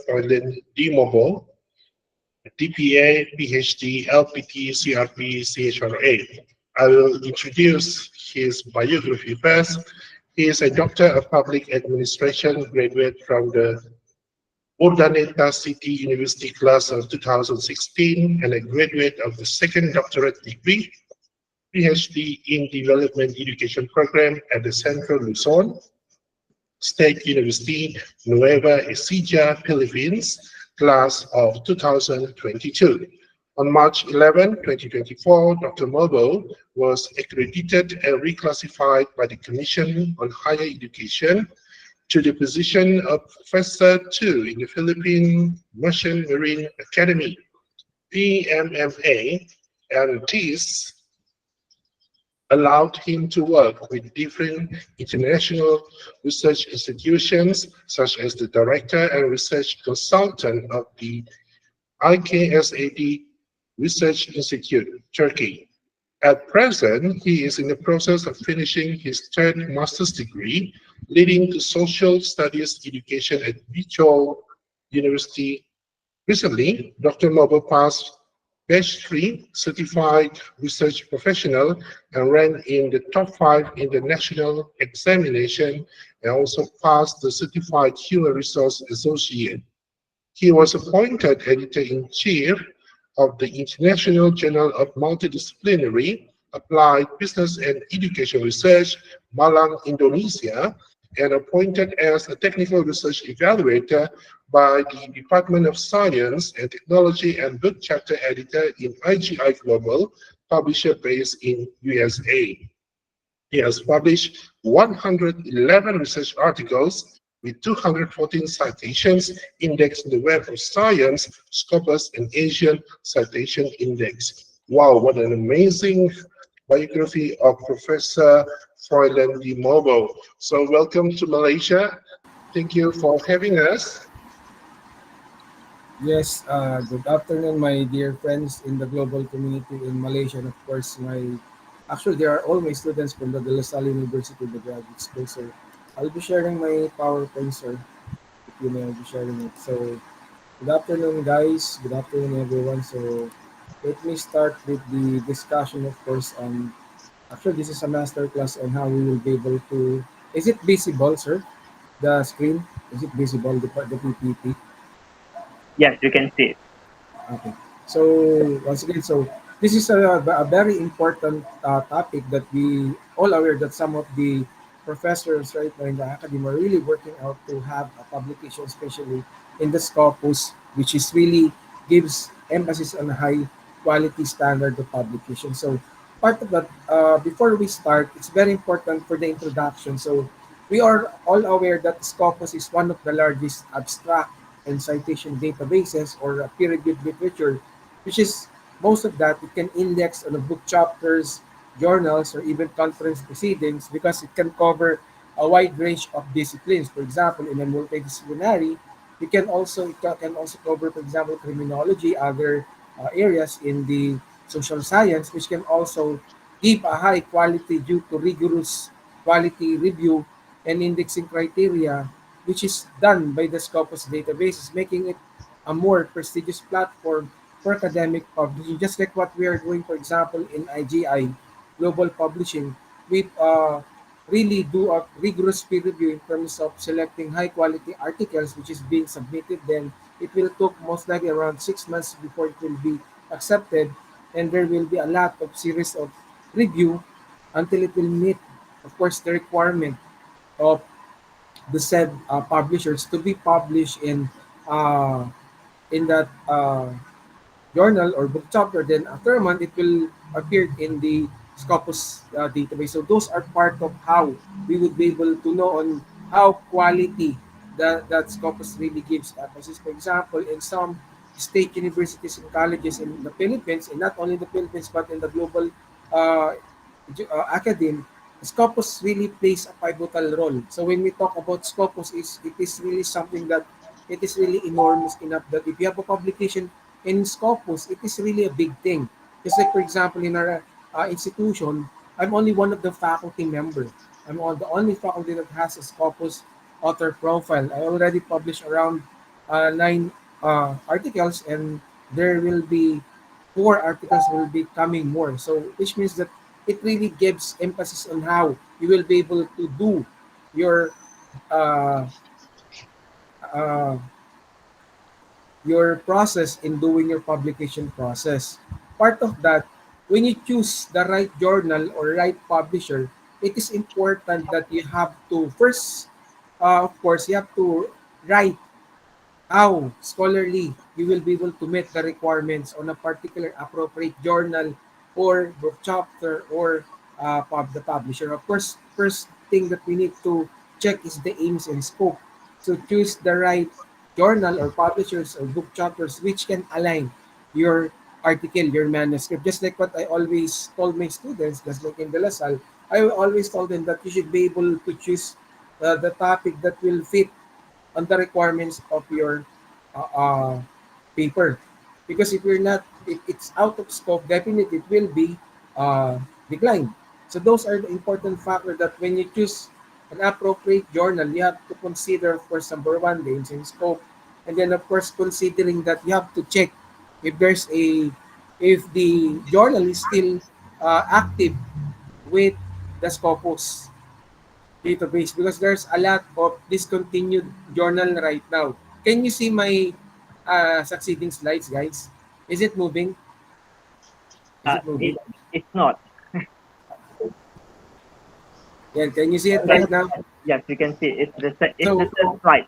Froilan D. Mobo, DPA, PhD, LPT, CRP, CHRA. I will introduce his biography first. He is a Doctor of Public Administration, graduate from the Urdaneta City University class of 2016, and a graduate of the second doctorate degree, PhD in Development Education Program at the Central Luzon State University, Nueva Ecija, Philippines, class of 2022. On March 11, 2024, Dr. Mobo was accredited and reclassified by the Commission on Higher Education to the position of Professor 2 in the Philippine Merchant Marine Academy, PMMA, and this allowed him to work with different international research institutions, such as the director and research consultant of the IKSAD Research Institute, Turkey. At present, he is in the process of finishing his third master's degree, leading to social studies education at Bichol University. Recently, Dr. Mobo passed Batch 3 Certified Research Professional and ran in the top 5 in the national examination, and also passed the Certified Human Resource Associate. He was appointed editor-in-chief of the International Journal of Multidisciplinary Applied Business and Education Research, Malang, Indonesia, and appointed as a technical research evaluator by the Department of Science and Technology and book chapter editor in IGI Global, publisher based in USA. He has published 111 research articles with 214 citations indexed in the Web of Science, Scopus, and Asian Citation Index. Wow, what an amazing biography of Professor Froilan D. Mobo. So welcome to Malaysia. Thank you for having us. Yes, good afternoon, my dear friends in the global community in Malaysia. And of course, actually, there are all my students from the De La Salle University, the graduate school. So I'll be sharing my PowerPoint, sir, if you may, I'll be sharing it. So good afternoon, guys. Good afternoon, everyone. So let me start with the discussion, of course. Actually, this is a master class on how we will be able to. Is it visible, sir? The screen? Is it visible, the PPT? Yes, you can see it. Okay. So once again, this is a very important topic that we all aware that some of the professors right now in the academy are really working out to have a publication, especially in the Scopus, which is really gives emphasis on high quality standard of publication. So part of that, before we start, it's very important for the introduction. So we are all aware that Scopus is one of the largest abstract and citation databases or peer-reviewed literature, which is most of that it can index on the book chapters, journals, or even conference proceedings because it can cover a wide range of disciplines. For example, in a multidisciplinary, it can also cover, for example, criminology, other areas in the social science, which can also give a high quality due to rigorous quality review and indexing criteria, which is done by the Scopus databases, making it a more prestigious platform for academic publishing, just like what we are doing, for example, in IGI, Global Publishing. We really do a rigorous peer review in terms of selecting high quality articles, which is being submitted. Then it will take most likely around 6 months before it will be accepted, and there will be a lot of series of review until it will meet, of course, the requirement of the said publishers to be published uh, in that journal or book chapter. Then after a month, it will appear in the Scopus database. So those are part of how we would be able to know on how quality that Scopus really gives emphasis. For example, in some state universities and colleges in the Philippines, and not only in the Philippines but in the global uh, academe, Scopus really plays a pivotal role. So when we talk about Scopus, it is really something that it is really enormous enough that if you have a publication in Scopus, it is really a big thing. Just like, for example, in our institution, I'm only one of the faculty member. I'm on the only faculty that has a Scopus author profile. I already published around nine articles, and there will be four articles will be coming more. So which means that it really gives emphasis on how you will be able to do your uh, uh, your process in doing your publication process. Part of that, when you choose the right journal or right publisher, it is important that you have to first, of course, you have to write how scholarly you will be able to meet the requirements on a particular appropriate journal or book chapter or the publisher. Of course, first thing that we need to check is the aims and scope. So choose the right journal or publishers or book chapters which can align your article, your manuscript. Just like what I always told my students, just like in the Lasal, I always told them that you should be able to choose the topic that will fit on the requirements of your uh, uh, paper. Because if you're not, if it's out of scope, definitely it will be declined. So those are the important factors that when you choose an appropriate journal, you have to consider, of course, number one, the aims and scope. And then, of course, considering that you have to check if there's a, if the journal is still active with the Scopus database, because there's a lot of discontinued journal right now. Can you see my succeeding slides, guys? Is it moving? Is it moving? It it's not. Yeah, can you see it Yes, right now? yes, you can see it's the So third slide,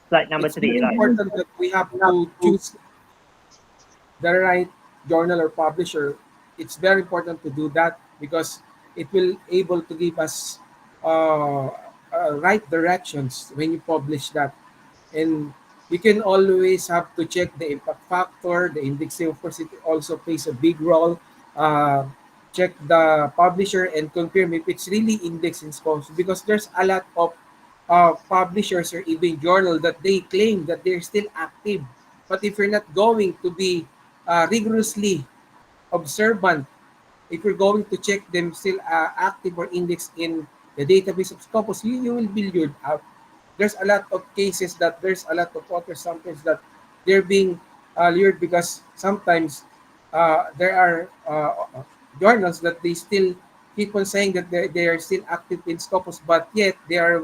slide number it's three, very right? important that we have to choose the right journal or publisher. It's very important to do that because it will able to give us uh, right directions when you publish that. And you can always have to check the impact factor, the indexing. Of course, it also plays a big role. Uh, Check the publisher and confirm if it's really indexed in Scopus, because there's a lot of publishers or even journal that they claim that they're still active. But if you're not going to be rigorously observant, if you're going to check them still active or indexed in the database of Scopus, you will be lured out. There's a lot of cases that there's a lot of authors sometimes that they're being lured because sometimes there are journals that they still keep on saying that they are still active in Scopus, but yet they are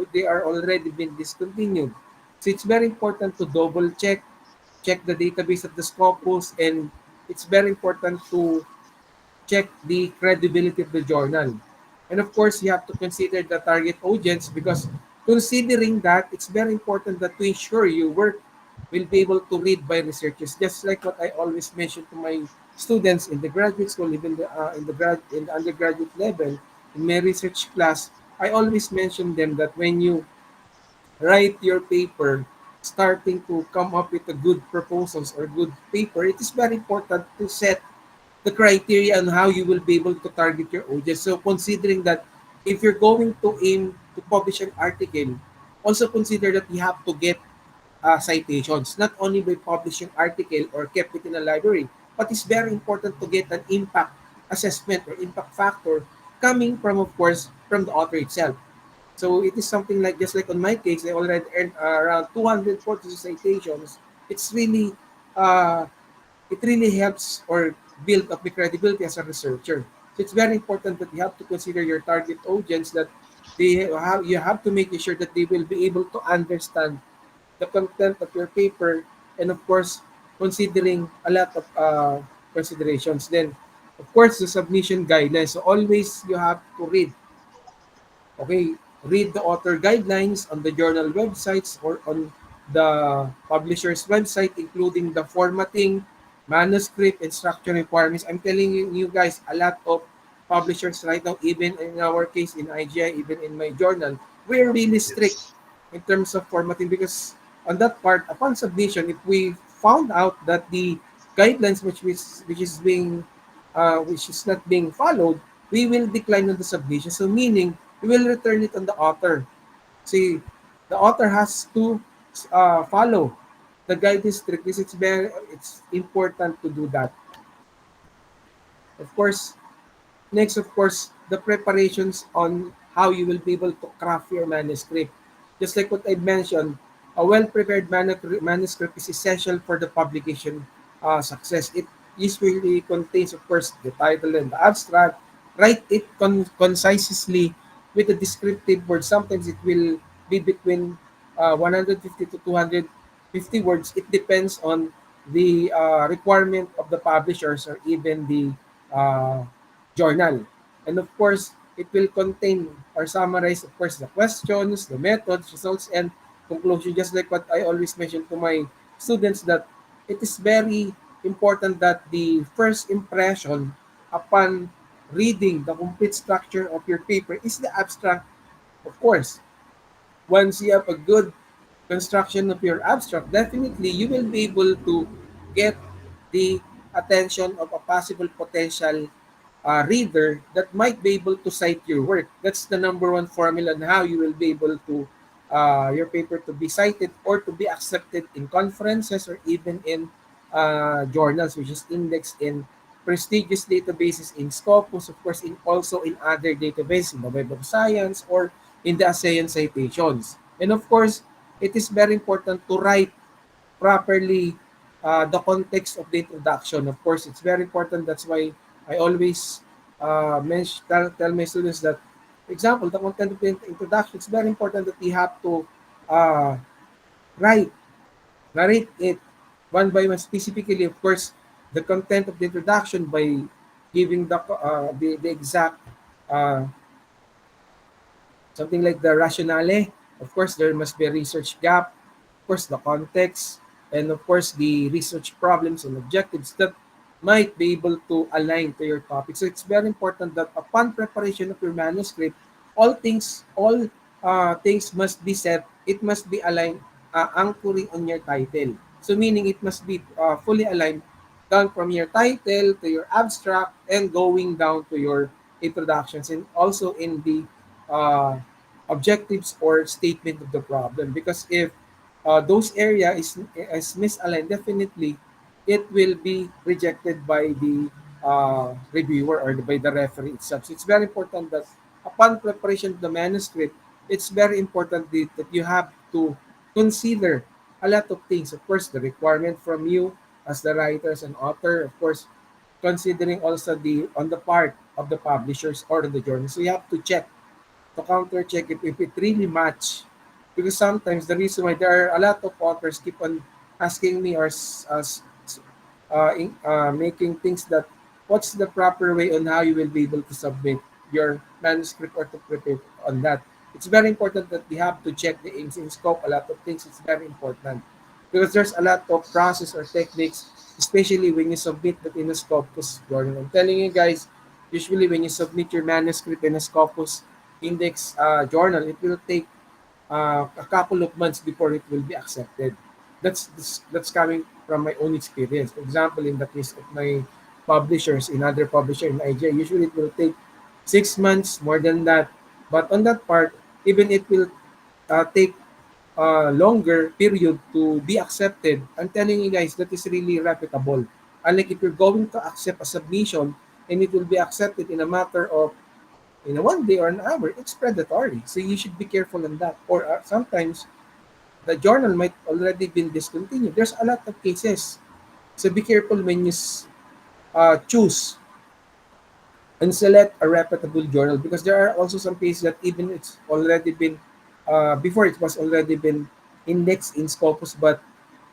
already been discontinued. So it's very important to double check the database of the Scopus, and it's very important to check the credibility of the journal. And of course, you have to consider the target audience, because considering that, it's very important that to ensure your work will be able to read by researchers. Just like what I always mention to my students in the graduate school, even in the undergraduate level, in my research class, I always mention them that when you write your paper, starting to come up with a good proposals or good paper, it is very important to set the criteria on how you will be able to target your audience. So considering that if you're going to aim to publish an article, also consider that you have to get citations, not only by publishing article or kept it in a library, but it's very important to get an impact assessment or impact factor coming from, of course, from the author itself. So it is something like, just like on my case, I already earned around 240 citations. It's really uh, it really helps or build up the credibility as a researcher. So it's very important that you have to consider your target audience, that you have to make sure that they will be able to understand the content of your paper, and of course considering a lot of considerations. Then of course the submission guidelines. So always you have to read. Okay, read the author guidelines on the journal websites or on the publisher's website, including the formatting, manuscript, and structure requirements. I'm telling you guys, a lot of publishers right now, even in our case in IGI, even in my journal, we're really strict Yes. in terms of formatting, because on that part, upon submission, if we found out that the guidelines which is not being followed, we will decline on the submission. So meaning we will return it on the author. See, the author has to follow the guidance strictly. It's important to do that. Of course, next, of course, the preparations on how you will be able to craft your manuscript. Just like what I mentioned, a well-prepared manuscript is essential for the publication success. It usually contains, of course, the title and the abstract. Write it concisely with a descriptive word. Sometimes it will be between 150 to 250 words. It depends on the requirement of the publishers or even the uh, journal. And of course, it will contain or summarize, of course, the questions, the methods, results, and conclusion. Just like what I always mention to my students, that it is very important that the first impression upon reading the complete structure of your paper is the abstract, of course. Once you have a good construction of your abstract, definitely you will be able to get the attention of a possible potential reader that might be able to cite your work. That's the number one formula on how you will be able to your paper to be cited or to be accepted in conferences or even in journals, which is indexed in prestigious databases in Scopus, of course, in also in other databases, in the Web of Science or in the ASEAN citations. And of course, it is very important to write properly the context of the introduction. Of course, it's very important. That's why I always tell my students that, for example, the content of the introduction, it's very important that you have to uh, write, narrate it one by one, specifically, of course, the content of the introduction by giving the exact uh, something like the rationale. Of course, there must be a research gap, of course, the context, and of course, the research problems and objectives that might be able to align to your topic. So it's very important that upon preparation of your manuscript, all things must be set. It must be aligned, anchoring on your title. So meaning it must be fully aligned down from your title to your abstract and going down to your introductions and also in the uh, objectives or statement of the problem. Because if those area is misaligned, definitely it will be rejected by the reviewer or by the referee itself. So it's very important that upon preparation of the manuscript, it's very important that you have to consider a lot of things. Of course, the requirement from you as the writers and author, of course, considering also the on the part of the publishers or the journals. So you have to check to counter check if it really match, because sometimes the reason why there are a lot of authors keep on asking me or making things that what's the proper way on how you will be able to submit your manuscript or to prepare on that. It's very important that we have to check the inks in scope. A lot of things it's very important because there's a lot of process or techniques, especially when you submit that in a Scopus journal. I'm telling you guys, usually when you submit your manuscript in a Scopus index journal, it will take a couple of months before it will be accepted. That's coming from my own experience. For example, in the case of my publishers, in other publisher in Nigeria, usually it will take 6 months, more than that. But on that part, even it will take a longer period to be accepted. I'm telling you guys, that is really reputable. Unlike if you're going to accept a submission and it will be accepted in a matter of in a 1 day or an hour, it's predatory. So you should be careful on that. Or sometimes the journal might already been discontinued. There's a lot of cases. So be careful when you choose and select a reputable journal because there are also some cases that even it's already been before it was already been indexed in Scopus, but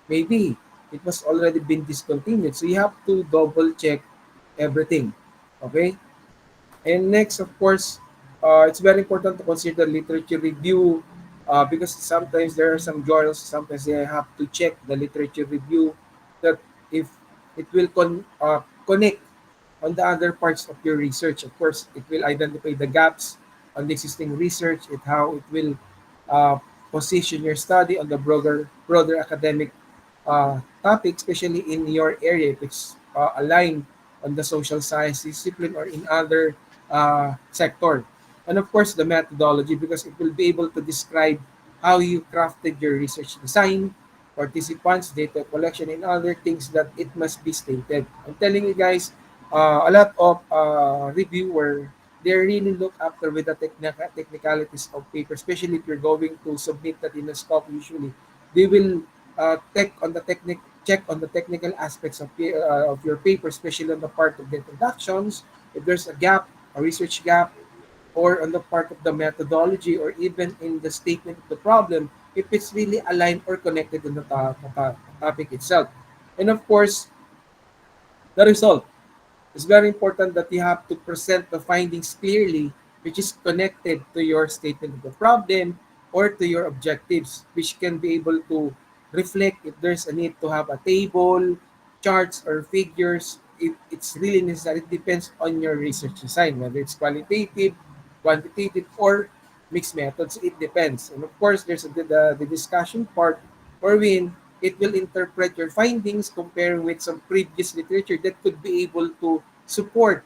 maybe it was already been discontinued. So you have to double check everything. Okay. And next, of course, it's very important to consider literature review because sometimes there are some journals, sometimes they have to check the literature review that if it will connect on the other parts of your research. Of course, it will identify the gaps on the existing research, it how it will uh, position your study on the broader academic topic, especially in your area, if it's aligned on the social science discipline or in other sector. And of course, the methodology, because it will be able to describe how you crafted your research design, participants, data collection, and other things that it must be stated. I'm telling you guys, a lot of reviewer, they really look after with the technicalities of paper, especially if you're going to submit that in a scope. Usually, They will check on the technical aspects of your paper, especially on the part of the introductions. If there's a gap, a research gap, or on the part of the methodology, or even in the statement of the problem, if it's really aligned or connected in the topic itself. And of course, the result. It's very important that you have to present the findings clearly, which is connected to your statement of the problem or to your objectives, which can be able to reflect if there's a need to have a table, charts, or figures. If it's really necessary, it depends on your research design, whether it's qualitative, quantitative, or mixed methods. It depends. And of course, there's the discussion part wherein it will interpret your findings comparing with some previous literature that could be able to support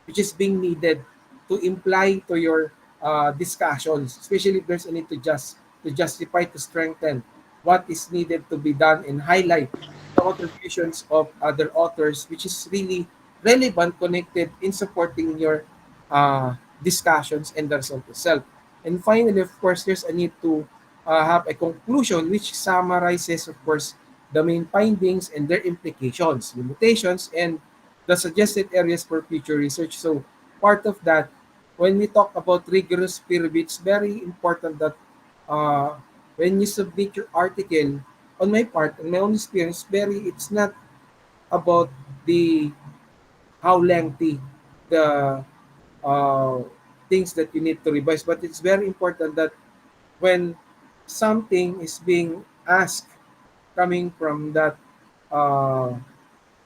which is being needed to imply to your discussions, especially if there's a need to justify, to strengthen what is needed to be done and highlight the contributions of other authors, which is really relevant, connected in supporting your discussions and the result itself. And finally, of course, there's a need to have a conclusion which summarizes, of course, the main findings and their implications, limitations, and the suggested areas for future research. So part of that, when we talk about rigorous peer review, it's very important that uh, when you submit your article, on my part, in my own experience, it's not about the how lengthy the uh, things that you need to revise, but it's very important that when something is being asked coming from that uh,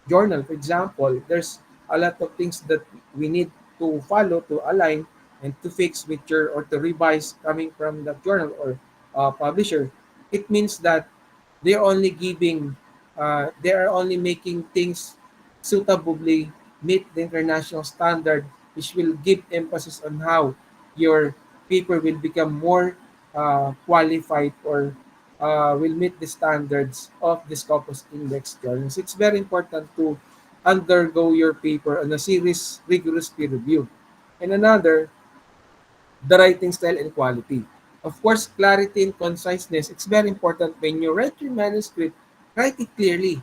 journal, for example, there's a lot of things that we need to follow, to align, and to fix with your or to revise coming from the journal or publisher. It means that they're only giving, they are only making things suitably meet the international standard, which will give emphasis on how your paper will become more qualified or will meet the standards of the Scopus Index journals. It's very important to undergo your paper on a serious, rigorous peer review. And another, the writing style and quality. Of course, clarity and conciseness. It's very important when you write your manuscript, write it clearly,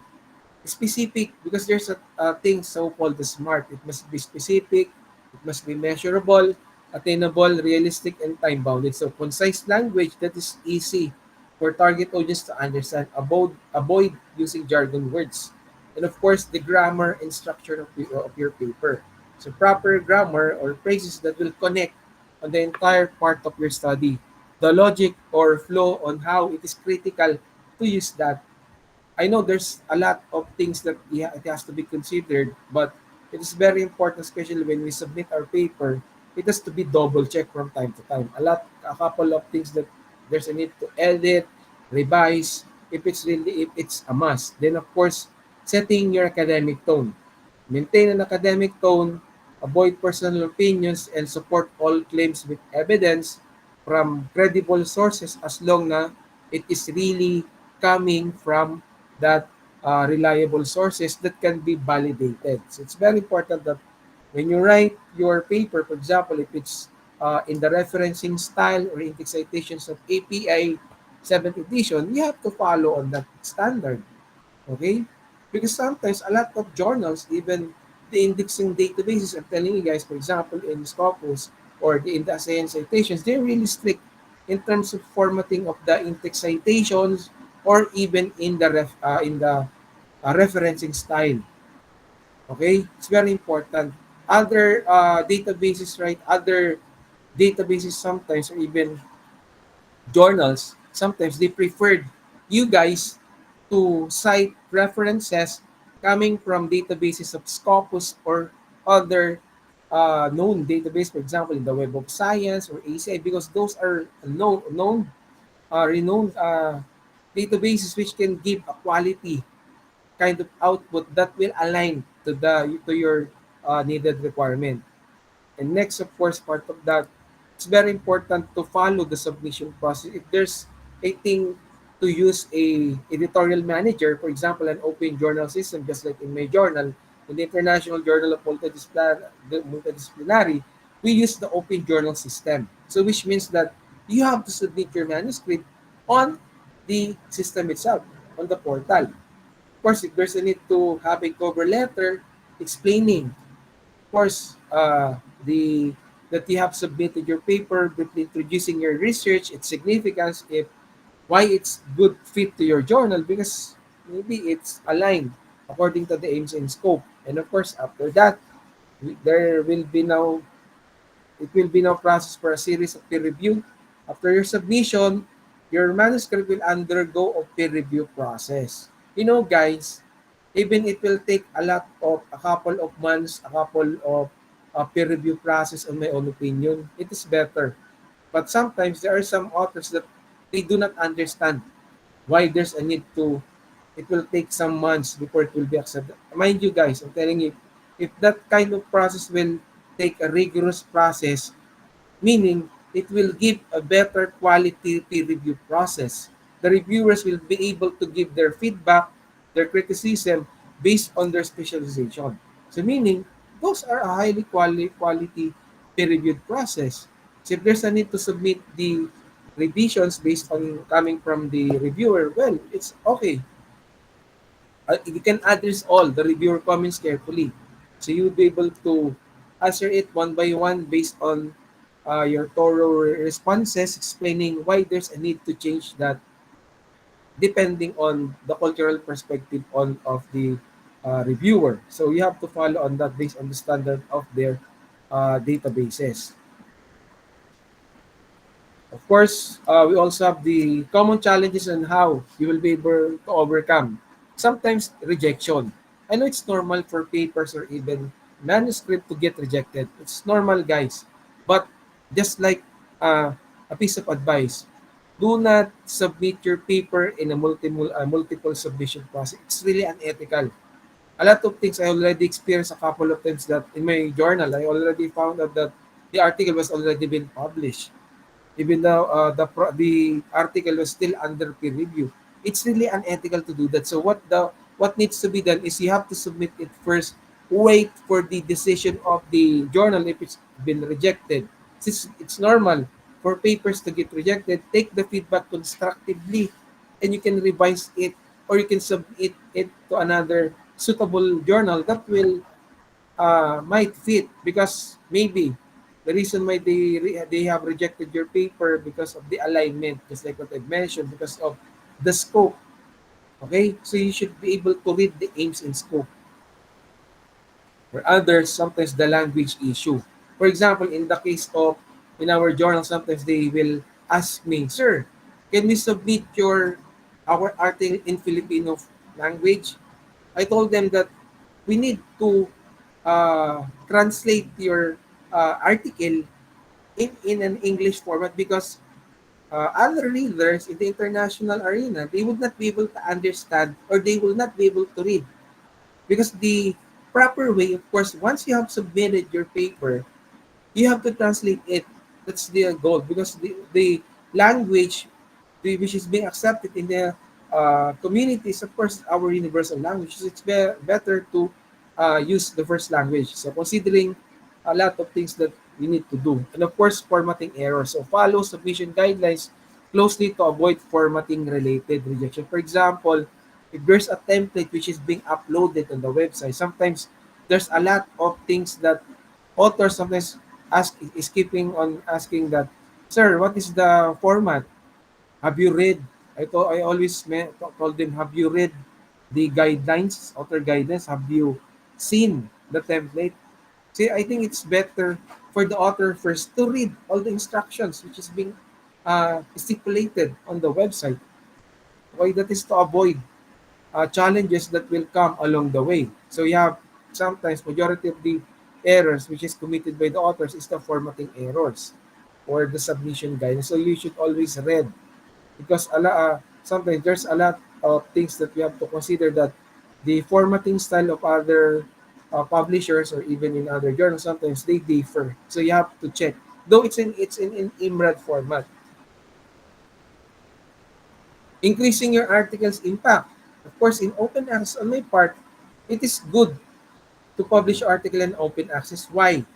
specific, because there's a thing so-called the SMART. It must be specific, it must be measurable, attainable, realistic, and time-bounded. So concise language that is easy for target audience to understand. Avoid using jargon words. And of course, the grammar and structure of your paper. So proper grammar or phrases that will connect on the entire part of your study. The logic or flow on how it is critical to use that. I know there's a lot of things that it has to be considered, but it is very important, especially when we submit our paper. It has to be double checked from time to time. A couple of things that there's a need to edit, revise, if it's a must. Then of course, setting your academic tone. Maintain an academic tone, avoid personal opinions, and support all claims with evidence from credible sources as long na it is really coming from that reliable sources that can be validated. So it's very important that when you write your paper, for example, if it's in the referencing style or index citations of API 7th edition, you have to follow on that standard. Okay? Because sometimes a lot of journals, even the indexing databases, I'm telling you guys, for example, in Scopus or the INDASAN citations, they're really strict in terms of formatting of the index citations or even in the referencing style. Okay? It's very important. Other databases, right? Other databases sometimes or even journals, sometimes they preferred you guys to cite references coming from databases of Scopus or other known database, for example, in the Web of Science or ACI, because those are renowned databases which can give a quality kind of output that will align to your needed requirement. And next, of course, part of that, it's very important to follow the submission process. If there's a thing to use a editorial manager, for example, an open journal system, just like in my journal, in the International Journal of Multidisciplinary, we use the open journal system. So which means that you have to submit your manuscript on the system itself on the portal. Of course, if there's a need to have a cover letter explaining, of course, the that you have submitted your paper, briefly introducing your research, its significance, if why it's good fit to your journal, because maybe it's aligned according to the aims and scope. And of course, after that, there will be now it will be now processed for a series of peer review. After your submission, your manuscript will undergo a peer review process. You know, guys, even it will take a couple of months, a couple of peer review process, on my own opinion, it is better. But sometimes there are some authors that they do not understand why there's a need to, it will take some months before it will be accepted. Mind you, guys, I'm telling you, if that kind of process will take a rigorous process, meaning it will give a better quality peer review process. The reviewers will be able to give their feedback, their criticism based on their specialization. So meaning, those are a highly quality peer reviewed process. So if there's a need to submit the revisions based on coming from the reviewer, well, it's okay. You can address all the reviewer comments carefully. So you'll be able to answer it one by one based on your thorough responses, explaining why there's a need to change that depending on the cultural perspective on of the reviewer. So you have to follow on that based on the standard of their databases. Of course, we also have the common challenges and how you will be able to overcome. Sometimes rejection. I know it's normal for papers or even manuscript to get rejected. It's normal, guys. But just like a piece of advice, do not submit your paper in a multiple submission process. It's really unethical. A lot of things I already experienced a couple of times that in my journal, I already found out that the article was already been published even though the article was still under peer review. It's really unethical to do that. So what needs to be done is you have to submit it first. Wait for the decision of the journal if it's been rejected. Since it's normal for papers to get rejected, take the feedback constructively, and you can revise it or you can submit it to another suitable journal that will might fit, because maybe the reason why they have rejected your paper because of the alignment, just like what I mentioned, because of the scope. Okay, so you should be able to read the aims and scope. For others, sometimes the language issue. For example, in the case of in our journal, sometimes they will ask me, "Sir, can we submit our article in Filipino language?" I told them that we need to translate your article in an English format, because other readers in the international arena, they would not be able to understand or they will not be able to read. Because the proper way, of course, once you have submitted your paper, you have to translate it. That's the goal, because the language which is being accepted in the community is, of course, our universal language. So it's better to use the first language. So considering a lot of things that we need to do. And of course, formatting errors. So follow submission guidelines closely to avoid formatting related rejection. For example, if there's a template which is being uploaded on the website, sometimes there's a lot of things that authors sometimes is keeping on asking that, "Sir, what is the format? Have you read?" I always told them, "Have you read the guidelines, author guidance? Have you seen the template?" See, I think it's better for the author first to read all the instructions which is being stipulated on the website. Why? That is to avoid challenges that will come along the way. So you have sometimes majority of the errors which is committed by the authors is the formatting errors or the submission guidance. So you should always read, because sometimes there's a lot of things that we have to consider, that the formatting style of other publishers or even in other journals, sometimes they differ. So you have to check. Though it's in IMRAD format. Increasing your article's impact. Of course, in open access, on my part, it is good to publish article in open access. Why?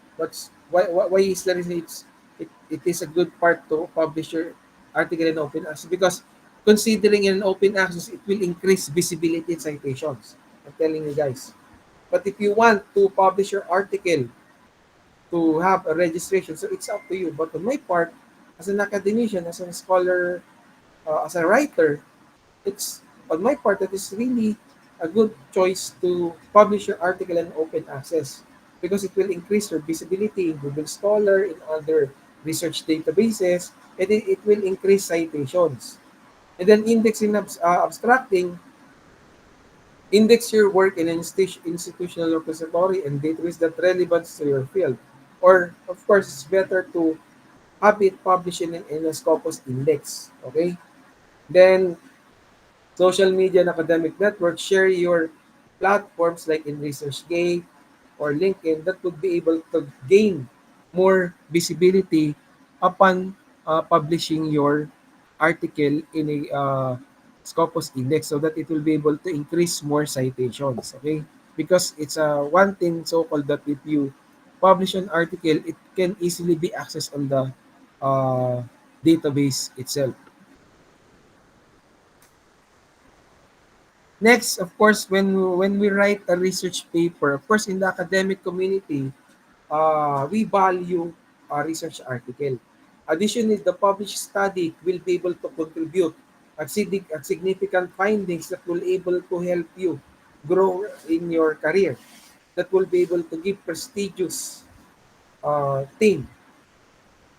Why is there it is a good part to publish your article in open access? Because considering in an open access, it will increase visibility and citations. I'm telling you guys. But if you want to publish your article to have a registration, so it's up to you. But on my part, as an academician, as a scholar, as a writer, it's on my part that is really a good choice to publish your article in open access because it will increase your visibility in Google Scholar, in other research databases, and it will increase citations. And then indexing abstracting, index your work in an institutional repository and database that relevant to your field. Or, of course, it's better to have it published in a Scopus index. Okay? Then, social media and academic networks share your platforms like in ResearchGate or LinkedIn that would be able to gain more visibility upon publishing your article in a Scopus index so that it will be able to increase more citations. Okay, because it's a one thing so-called that if you publish an article, it can easily be accessed on the uh, database itself. Next, of course, when we write a research paper, of course, in the academic community, we value a research article. Additionally, the published study will be able to contribute at significant findings that will able to help you grow in your career. That will be able to give prestigious thing.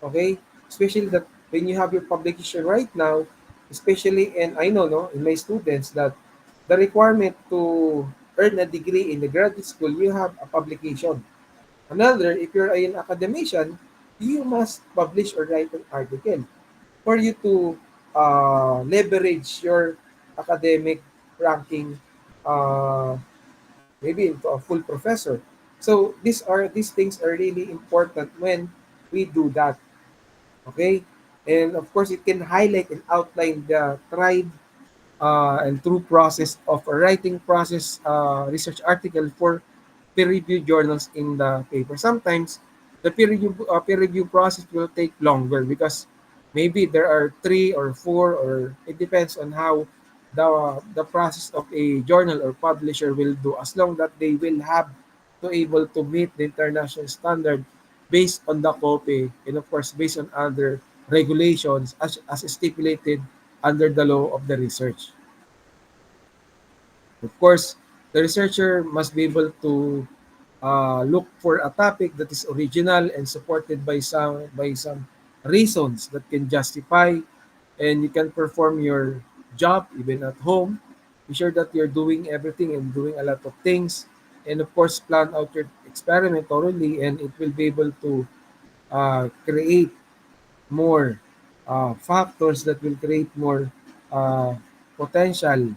Okay, especially that when you have your publication right now, especially and I know no in my students that the requirement to earn a degree in the graduate school, you have a publication. Another, if you're an academician, you must publish or write an article for you to leverage your academic ranking, uh, maybe into a full professor. So these things are really important when we do that. Okay, and of course it can highlight and outline the tried and through process of a writing process research article for peer-reviewed journals in the paper. Sometimes the peer review process will take longer because maybe there are three or four, or it depends on how the process of a journal or publisher will do. As long that they will have to able to meet the international standard based on the copy and of course based on other regulations as stipulated under the law of the research. Of course, the researcher must be able to look for a topic that is original and supported by some reasons that can justify, and you can perform your job even at home. Be sure that you're doing everything and doing a lot of things, and of course plan out your experiment thoroughly, and it will be able to create more factors that will create more potential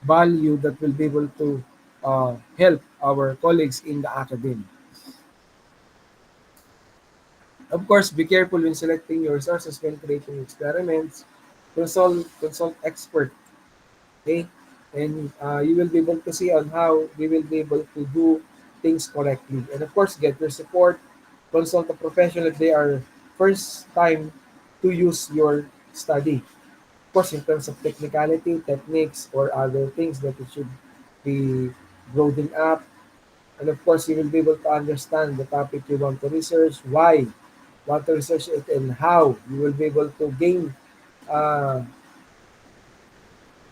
value that will be able to help our colleagues in the academy. Of course, be careful when selecting your resources when creating experiments. Consult expert, okay? And you will be able to see on how we will be able to do things correctly. And of course, get your support. Consult a professional if they are first time to use your study. Of course, in terms of technicality, techniques, or other things that it should be broadened up. And of course, you will be able to understand the topic you want to research, why you want to research it, and how you will be able to gain uh,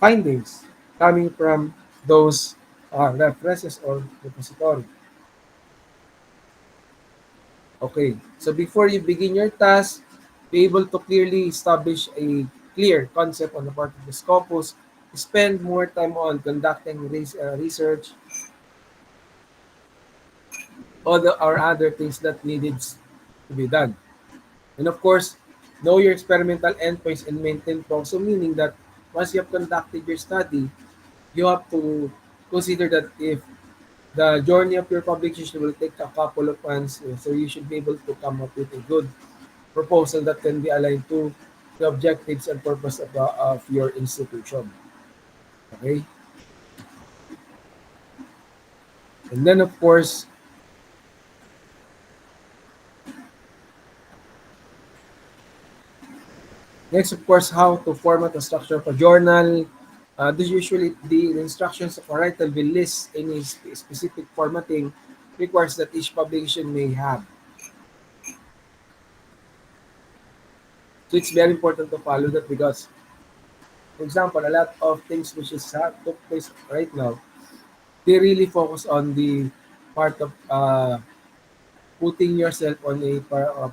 findings coming from those references or repository. Okay, so before you begin your task, be able to clearly establish a clear concept on the part of the Scopus. Spend more time on conducting research or other things that needed to be done. And of course, know your experimental endpoints and maintain progress. So meaning that once you have conducted your study, you have to consider that if the journey of your publication will take a couple of months, so you should be able to come up with a good proposal that can be aligned to the objectives and purpose of your institution. Okay? And then, of course, Next, of course, how to format a structure of a journal. This usually the instructions of a writer will list any specific formatting requires that each publication may have. So it's very important to follow that because, for example, a lot of things which is took place right now, they really focus on the part of putting yourself on a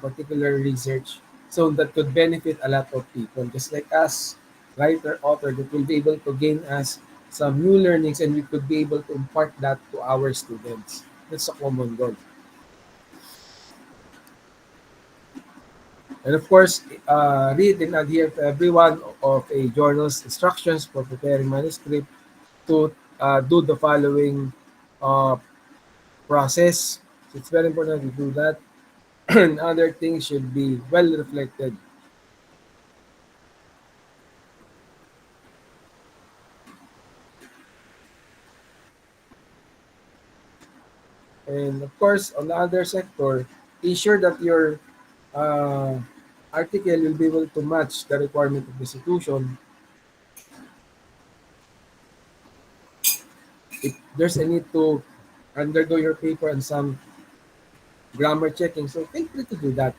particular research so that could benefit a lot of people, just like us, writer, author, that will be able to gain us some new learnings and we could be able to impart that to our students. That's a common goal. And of course, read and adhere to every one of a journal's instructions for preparing manuscript to do the following uh, process. So it's very important to do that. And other things should be well reflected. And of course, on the other sector, ensure that your uh, article will be able to match the requirement of the institution. If there's a need to undergo your paper and some grammar checking, so feel free to do that.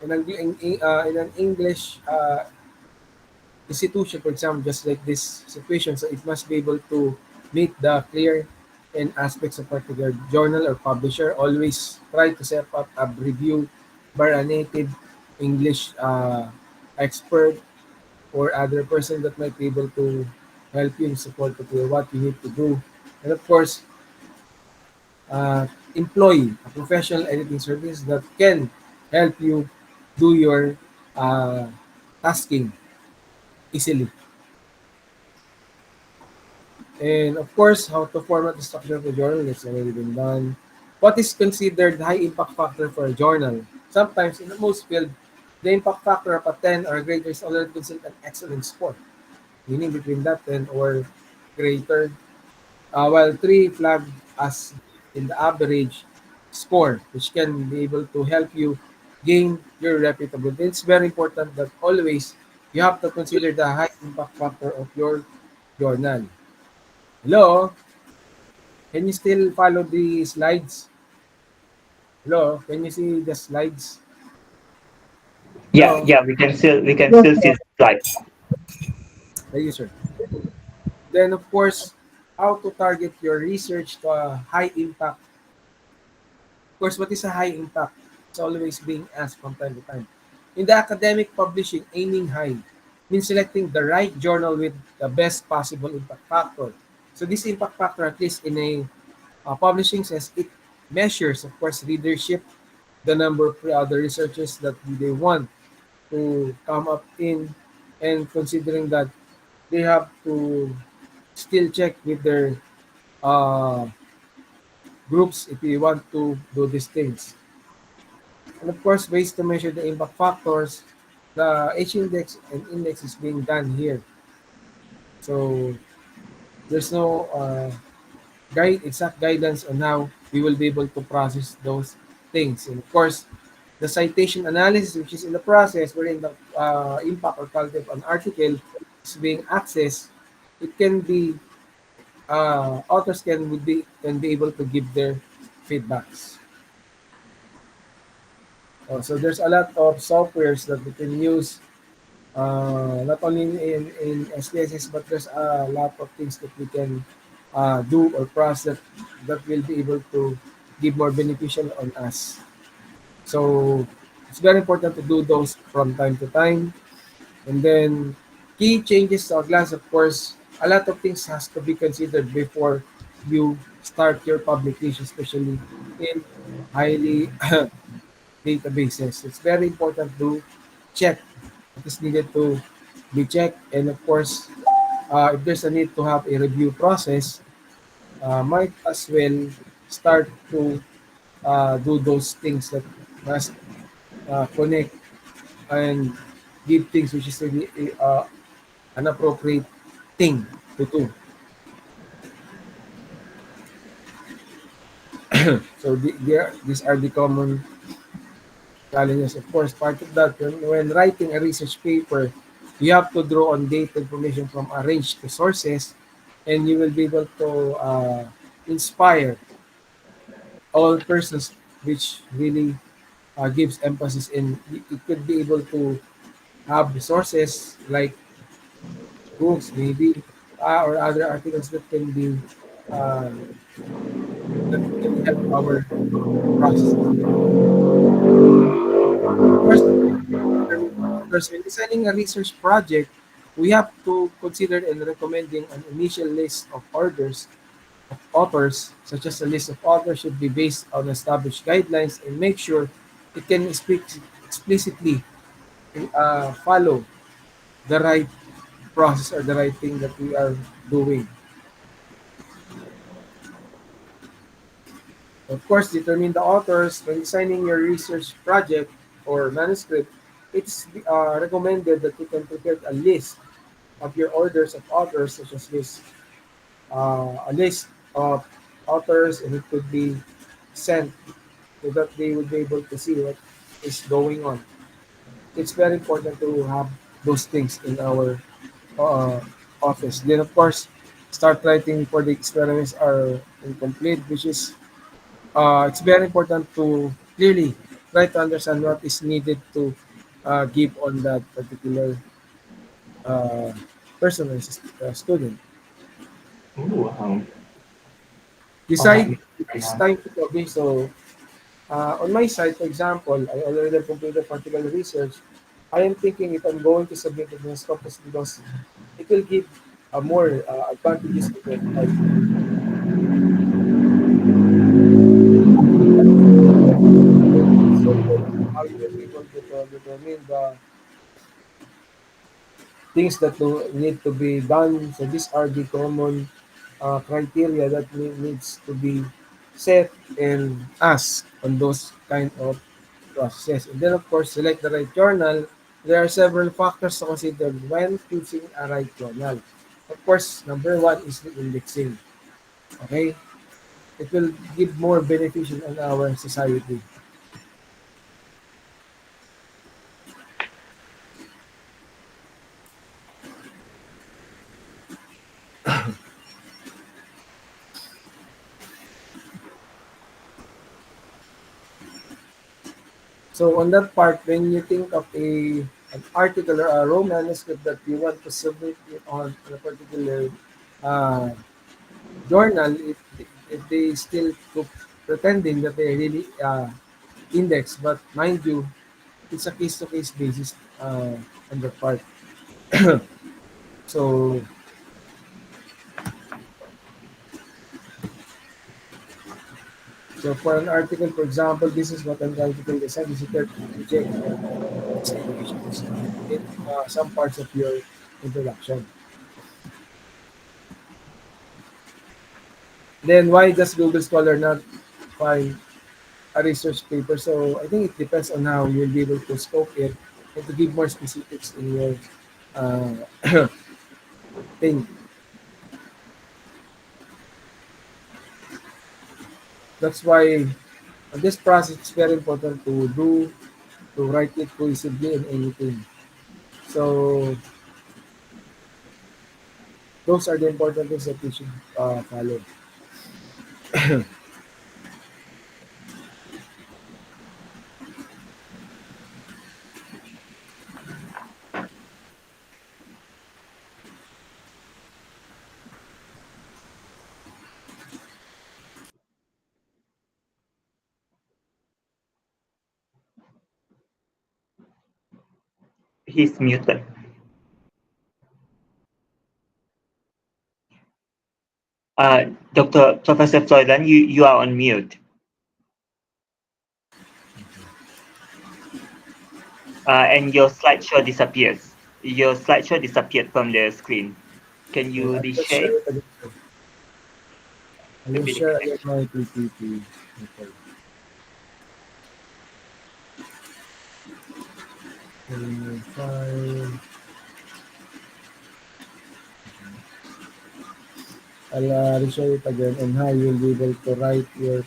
In an English institution, for example, just like this situation, so it must be able to meet the clear and aspects of particular journal or publisher. Always try to set up a review by a native English expert or other person that might be able to help you in support of what you need to do. And of course, employ a professional editing service that can help you do your uh, tasking easily. And of course, how to format the structure of a journal that's already been done. What is considered high impact factor for a journal? Sometimes in the most field, the impact factor of a 10 or greater is already considered an excellent score, meaning between that 10 or greater, while 3 flagged as in the average score, which can be able to help you gain your reputability. It's very important that always you have to consider the high impact factor of your journal. Hello? Can you still follow the slides? Hello? Can you see the slides? Yeah, Hello? yeah, we can still see slides. Thank you, sir. Then, of course, how to target your research to a high impact. Of course, what is a high impact? It's always being asked from time to time. In the academic publishing, aiming high means selecting the right journal with the best possible impact factor. So this impact factor, at least in a publishing says, it measures, of course, readership, the number of other researchers that they want to come up in, and considering that they have to still check with their uh, groups if you want to do these things. And of course, ways to measure the impact factors, the H index and index is being done here. So there's no exact guidance on how we will be able to process those things. And of course, the citation analysis, which is in the process wherein the impact or quality of an article is being accessed, it can be authors can be able to give their feedbacks. So there's a lot of softwares that we can use, not only in SPSS, but there's a lot of things that we can do or process that will be able to give more beneficial on us. So it's very important to do those from time to time. And then key changes to our class, of course, a lot of things has to be considered before you start your publication, especially in highly databases. It's very important to check what is needed to be checked. And of course, if there's a need to have a review process, might as well start to do those things that must connect and give things which is really an appropriate thing to do. So these are the common challenges. Of course, part of that, when writing a research paper, you have to draw on data information from a range of sources, and you will be able to inspire all persons, which really gives emphasis in it could be able to have resources like books, maybe, or other articles that can be uh, that can help our process. Of course, when designing a research project, we have to consider and recommending an initial list of orders of authors, such as a list of authors should be based on established guidelines and make sure it can speak explicitly follow the right process or the right thing that we are doing. Of course, determine the authors when designing your research project or manuscript. It's recommended that you can prepare a list of your orders of authors, such as this a list of authors, and it could be sent so that they would be able to see what is going on. It's very important to have those things in our uh, office. Then, of course, start writing for the experiments are incomplete, which is it's very important to clearly try to understand what is needed to give on that particular uh, person or student. Ooh, Decide um, it's time to publish. So, on my side, for example, I already have completed particular research. I am thinking if I'm going to submit it in Scopus because it will give more advantages to it. Like, so how you will be able to determine the things that need to be done. So these are the common criteria that needs to be set and asked on those kind of processes. And then, of course, select the right journal. There are several factors to consider when choosing a right journal. Of course, number one is the indexing. Okay? It will give more beneficial in our society. So on that part, when you think of an article or a raw manuscript that you want to submit it on a particular uh, journal, if they still pretending that they really index, but mind you, it's a case-to-case basis on that part. So, so for an article, for example, this is what I'm trying to tell the site. This is their project investigations in some parts of your introduction. Then why does Google Scholar not find a research paper? So I think it depends on how you'll be able to scope it and to give more specifics in your uh, thing. That's why this process is very important to write it cohesively in anything. So those are the important things that we should follow. he's muted. Dr. Professor Froilan, you are on mute. And your slideshow disappears. Your slideshow disappeared from the screen. Can Okay, you I'll just reshare? share it again. I will Maybe the share again connection. my PPT. Okay. File. I'll share it again and how you'll be able to write your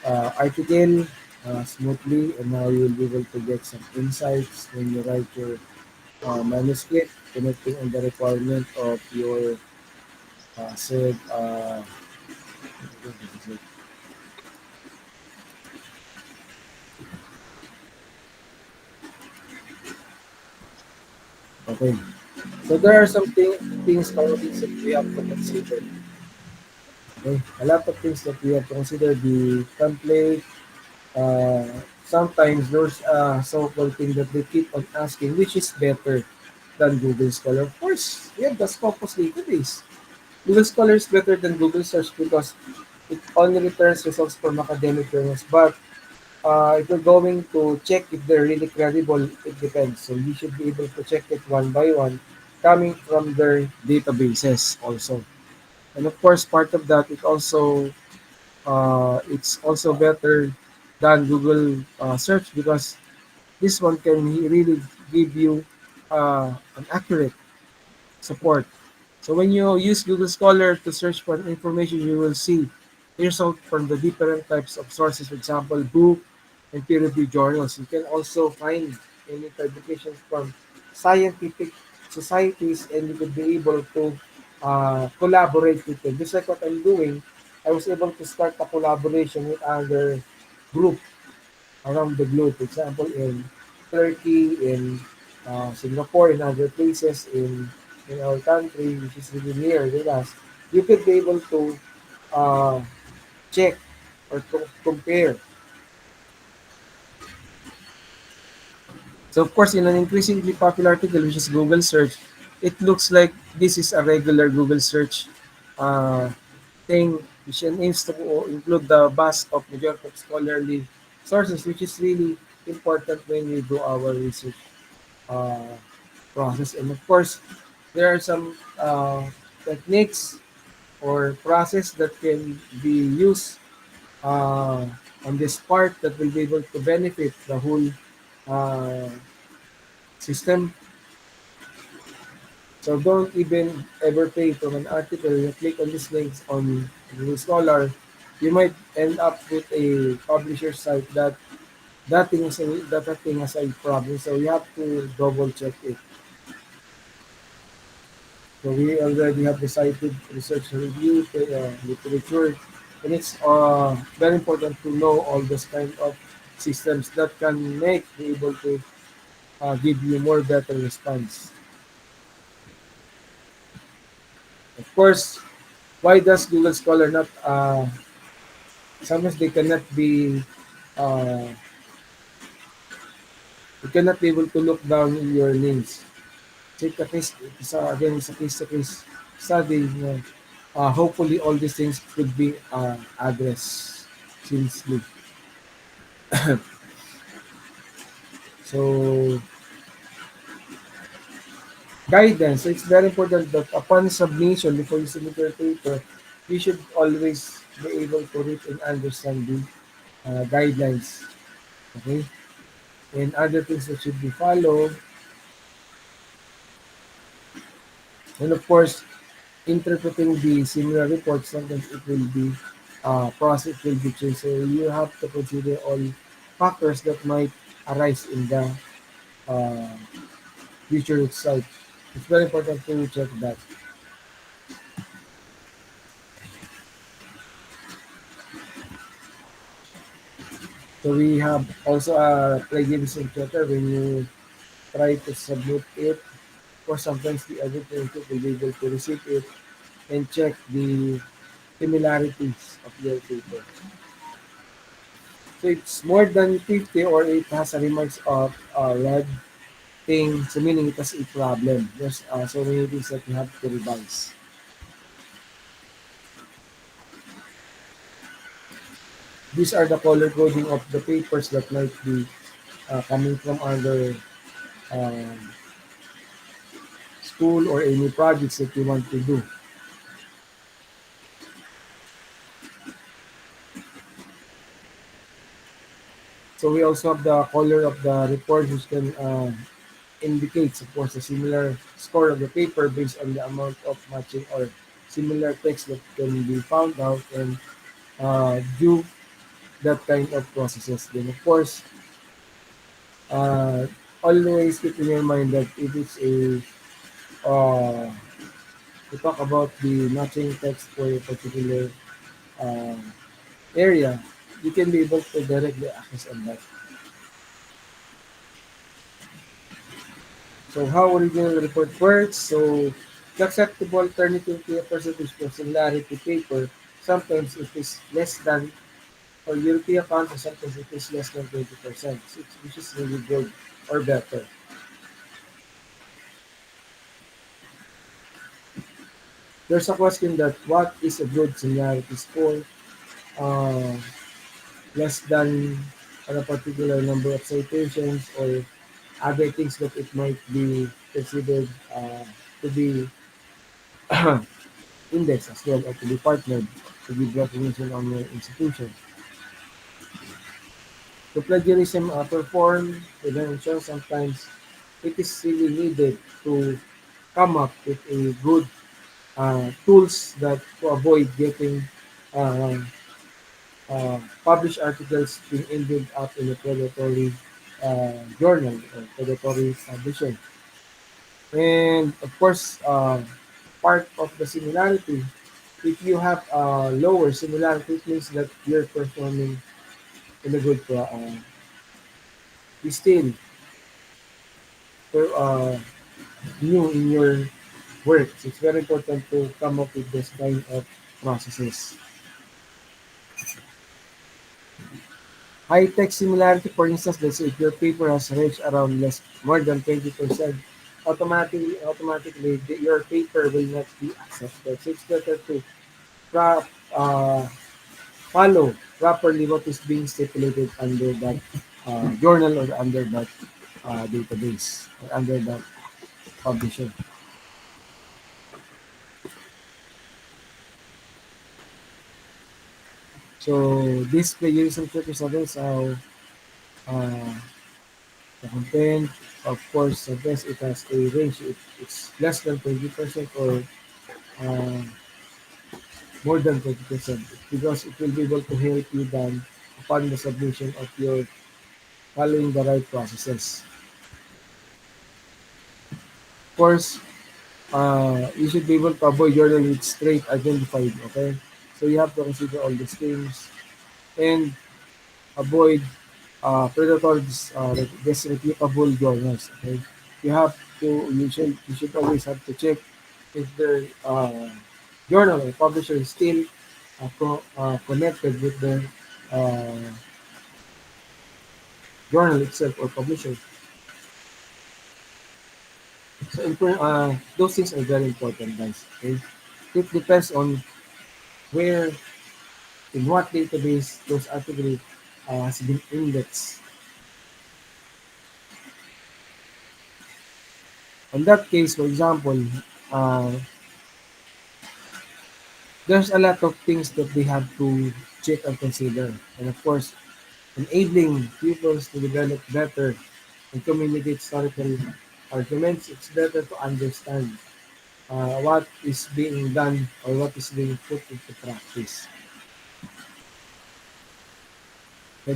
article smoothly, and now you'll be able to get some insights when you write your manuscript, connecting on the requirement of your said. Okay, so there are some things or things that we have to consider. Okay, a lot of things that we have to consider: the template. Sometimes there's a so-called thing that they keep on asking, which is better than Google Scholar. Of course, we have the Scopus database. Google Scholar is better than Google Search because it only returns results from academic journals. But if you're going to check if they're really credible, it depends. So you should be able to check it one by one, coming from their databases also. And of course, part of that, it's also better than Google search because this one can really give you an accurate support. So when you use Google Scholar to search for information, you will see results from the different types of sources, for example, book and peer-reviewed journals. You can also find any publications from scientific societies, and you could be able to collaborate with them. Just like what I'm doing, I was able to start a collaboration with other group around the globe. For example, in Turkey, in Singapore, in other places in our country, which is really near with us, you could be able to uh, check or to compare. So of course, in an increasingly popular article, which is Google search, it looks like this is a regular Google search uh, thing, which aims to include the vast of majority of scholarly sources, which is really important when we do our research uh, process. And of course, there are some techniques or process that can be used uh, on this part that will be able to benefit the whole uh, system. So don't even ever pay from an article. You click on these links on Google Scholar, you might end up with a publisher site that thing has a problem. So you have to double check it. So we already have the cited research review, literature, and it's very important to know all this kind of systems that can make be able to give you more better response. Of course, why does Google Scholar not? Sometimes they cannot be. Uh, you cannot be able to look down in your links. Take a case. It's a case-to-case study. Hopefully, all these things could be addressed seriously. So guidance. So it's very important that upon submission, before you submit your paper, you should always be able to read and understand the guidelines. Okay, and other things that should be followed, and of course, interpreting the similar reports. Sometimes it will be process will be changed. So you have to consider all factors that might arise in the uh, future itself. It's very important to check that. So we have also a plagiarism checker when you try to submit it, or sometimes the editor will be able to receive it and check the similarities of your paper. So it's more than 50 or it has a remarks of red thing, so meaning it has a problem. There's so many things that you have to revise. These are the color coding of the papers that might be coming from other um, school or any projects that you want to do. So we also have the color of the report, which can indicates, of course, a similar score of the paper based on the amount of matching or similar text that can be found out and due. that kind of processes. Then of course, uh, always keep in your mind that if it's a to talk about the matching text for a particular uh, area, you can be able to directly access on that. So how original report works? So the acceptable alternative to a percentage for similarity paper, sometimes it is less than, or European countries, sometimes it is less than 20%, which is really good or better. There's a question that what is a good similarity score? Uh, Less than on a particular number of citations or other things that it might be considered to be indexed as well or to be partnered to give recognition on your institution. To plagiarism perform prevention, sometimes it is really needed to come up with a good tools that to avoid getting uh, published articles being ended up in a predatory journal or predatory publishing. And of course, part of the similarity, if you have lower similarity, it means that you're performing in a good still new in your work. So it's very important to come up with this kind of processes. High-tech similarity, for instance, let's say if your paper has reached around less more than 20%, automatically your paper will not be accepted. So it's better to pro- uh, follow properly what is being stipulated under that journal or under that database or under that publisher. So this plagiarism trick is others how uh, the content, of course, sometimes it has a range. It's less than 20% or uh, more than 20% because it will be able to help you then upon the submission of your following the right processes. Of course, you should be able to avoid journal with straight identified, okay? So you have to consider all these things and avoid predatory disreputable journals, okay? You should always have to check if the journal or publisher is still connected with the uh, journal itself or publisher. So those things are very important, guys. Okay? It depends on where, in what database those articles has been indexed. In that case, for example, uh, there's a lot of things that they have to check and consider. And of course, enabling pupils to develop better and communicate historical arguments, it's better to understand what is being done or what is being put into practice. So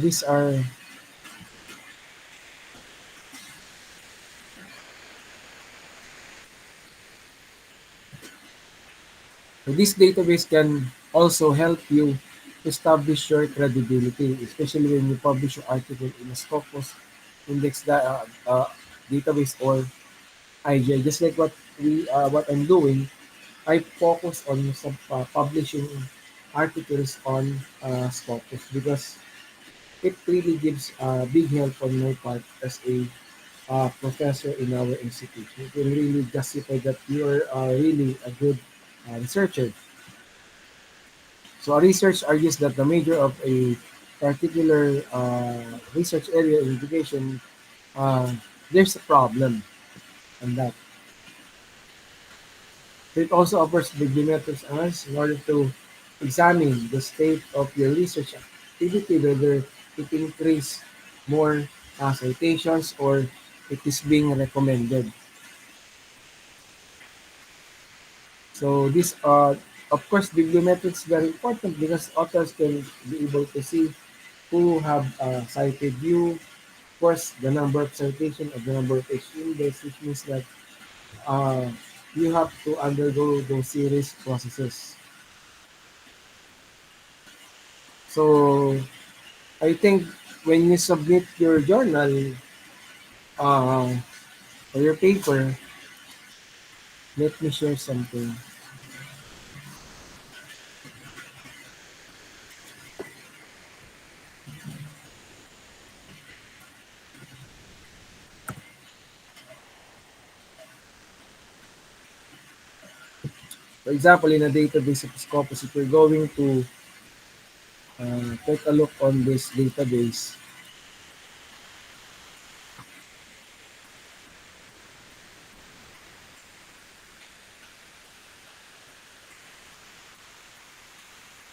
this database can also help you establish your credibility, especially when you publish your article in a Scopus index database or IGI. Just like what I'm doing, I focus on some publishing articles on Scopus because it really gives big help on my part as a professor in our institution. It will really justify that you are really a good researcher. So a research argues that the major of a particular research area in education, uh, there's a problem on that. It also offers bibliometrics analysis in order to examine the state of your research activity, whether it increase more citations or it is being recommended. So of course, bibliometrics is very important because authors can be able to see. who have cited you. Of course, the number of citation of the number of H index, which means that uh, you have to undergo those series processes. So I think when you submit your journal uh, or your paper, let me share something. For example, in a database of Scopus, if you're going to take a look on this database,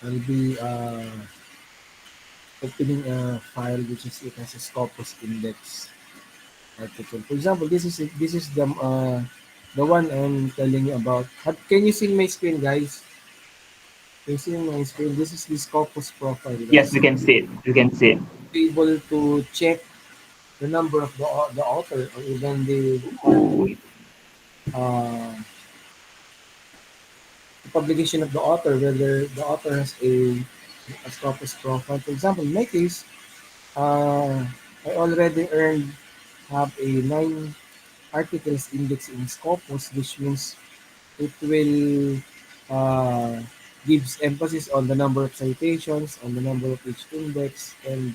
I'll be opening a file which is it has a Scopus index article. For example, this is the one I'm telling you about. Can you see my screen, guys? Can you see my screen? This is the Scopus profile, Yes, guys. we can see it. We can see it. Be able to check the number of the author or even uh, the publication of the author, whether the author has a Scopus profile. For example, in my case, uh, I already have a 9 articles index in Scopus, which means it will gives emphasis on the number of citations, on the number of each index, and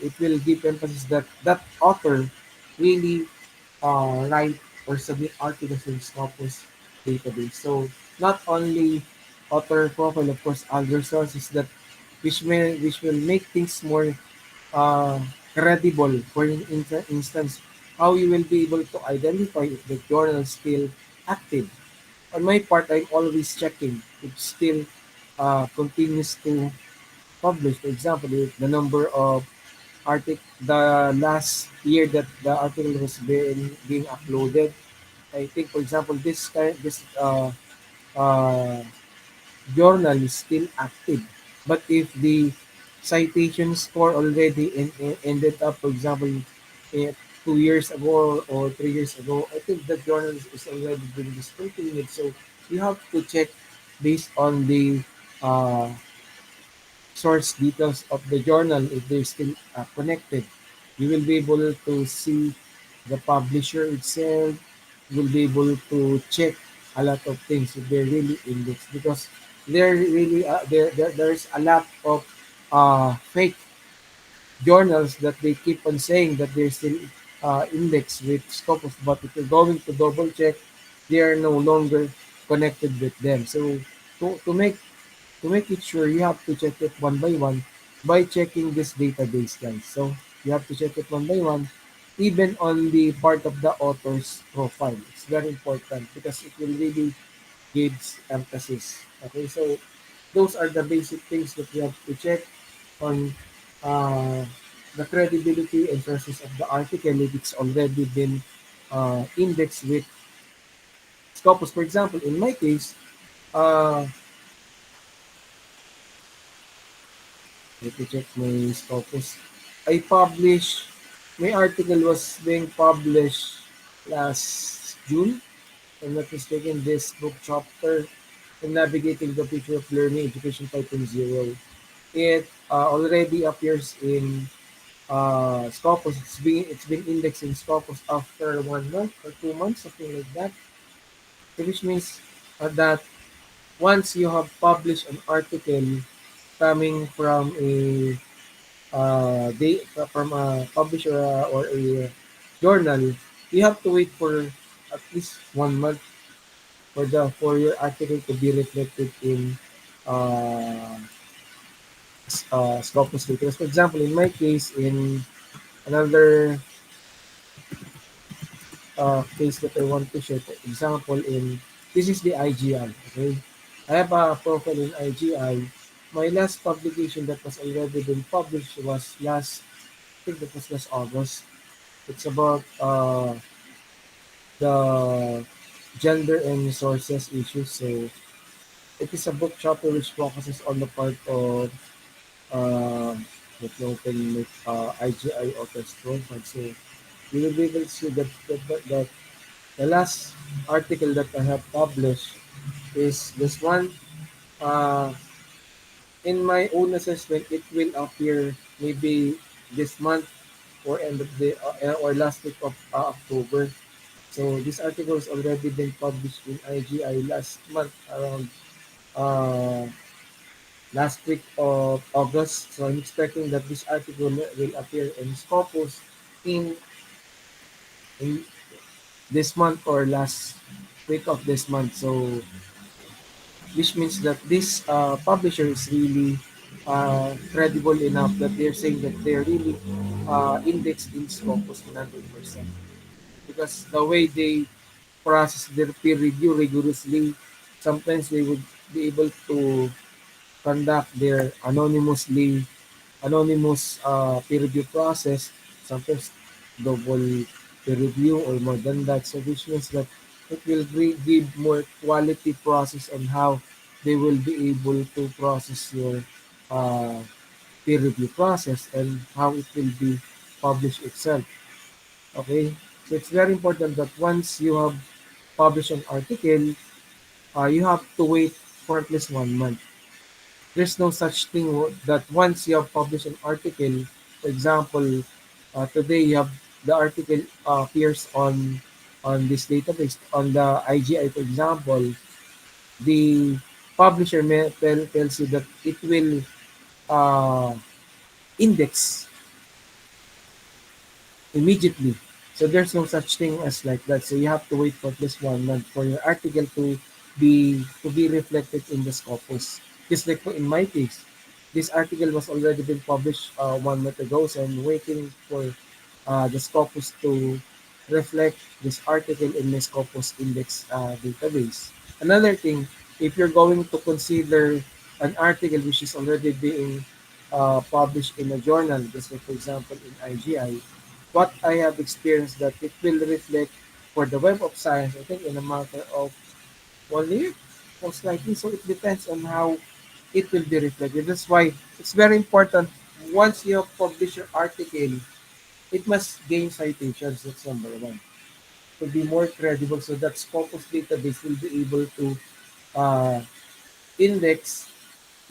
it will give emphasis that that author really write or submit articles in Scopus database. So not only author profile, of course, other sources that which will make things more uh, credible. For instance, how you will be able to identify if the journal is still active. On my part, I'm always checking if still continues to publish. For example, if the number of the last year that the article was being uploaded. I think, for example, this uh, journal is still active. But if the citation score already ended up, for example, 2 years ago or 3 years ago, I think that journal is already been discontinued. So you have to check based on the uh, source details of the journal if they're still connected. You will be able to see the publisher itself. You will be able to check a lot of things if they're really indexed because there's a lot of fake journals that they keep on saying that they're still indexed with Scopus, but if you're going to double check, they are no longer connected with them. So to make it sure, you have to check it one by one by checking this database, guys. So you have to check it one by one, even on the part of the author's profile. It's very important because it will really gives emphasis. Okay, so those are the basic things that you have to check on uh, the credibility and sources of the article if it's already been indexed with Scopus. For example, in my case, uh, let me check my Scopus. I published, my article was being published last June. If I'm not mistaken, this book chapter in Navigating the Future of Learning Education 5.0. It already appears in Scopus. It's been indexed in Scopus after 1 month or 2 months, something like that. Which means that once you have published an article coming from from a publisher or a journal, you have to wait for at least 1 month for your article to be reflected in uh, Scopus filters. For example, in my case, in another case that I want to share, for example, in this is the IGI. Okay, I have a profile in IGI. My last publication that was already been published was I think that was last August. It's about the gender and resources issues. So it is a book chapter which focuses on the part of uh, that you can make IGI authors profile. So you will be able to see that the last article that I have published is this one. Uh, in my own assessment, it will appear maybe this month or end of the or last week of October. So this article has already been published in IGI last month around uh, last week of August. So I'm expecting that this article will appear in Scopus in in this month or last week of this month. So which means that this publisher is really credible enough that they're saying that they're really indexed in Scopus 100%. Because the way they process their peer review rigorously, sometimes they would be able to conduct their anonymous peer review process, sometimes double peer review or more than that. So which means that it will give more quality process on how they will be able to process your uh, peer review process and how it will be published itself. Okay, so it's very important that once you have published an article, you have to wait for at least 1 month. There's no such thing that once you have published an article, for example, today you have the article appears on this database on the IGI, for example, the publisher tells you that it will uh, index immediately. So there's no such thing as like that. So you have to wait for at least 1 month for your article to be reflected in the Scopus. Just like in my case, this article was already been published 1 month ago, so I'm waiting for the Scopus to reflect this article in the Scopus index database. Another thing, if you're going to consider an article which is already being published in a journal, just like for example in IGI, what I have experienced that it will reflect for the Web of Science, I think in a matter of 1 year, most likely. So it depends on how it will be reflected. That's why it's very important once you have published your article, it must gain citations. That's number one. To be more credible so that Scopus database will be able to uh, index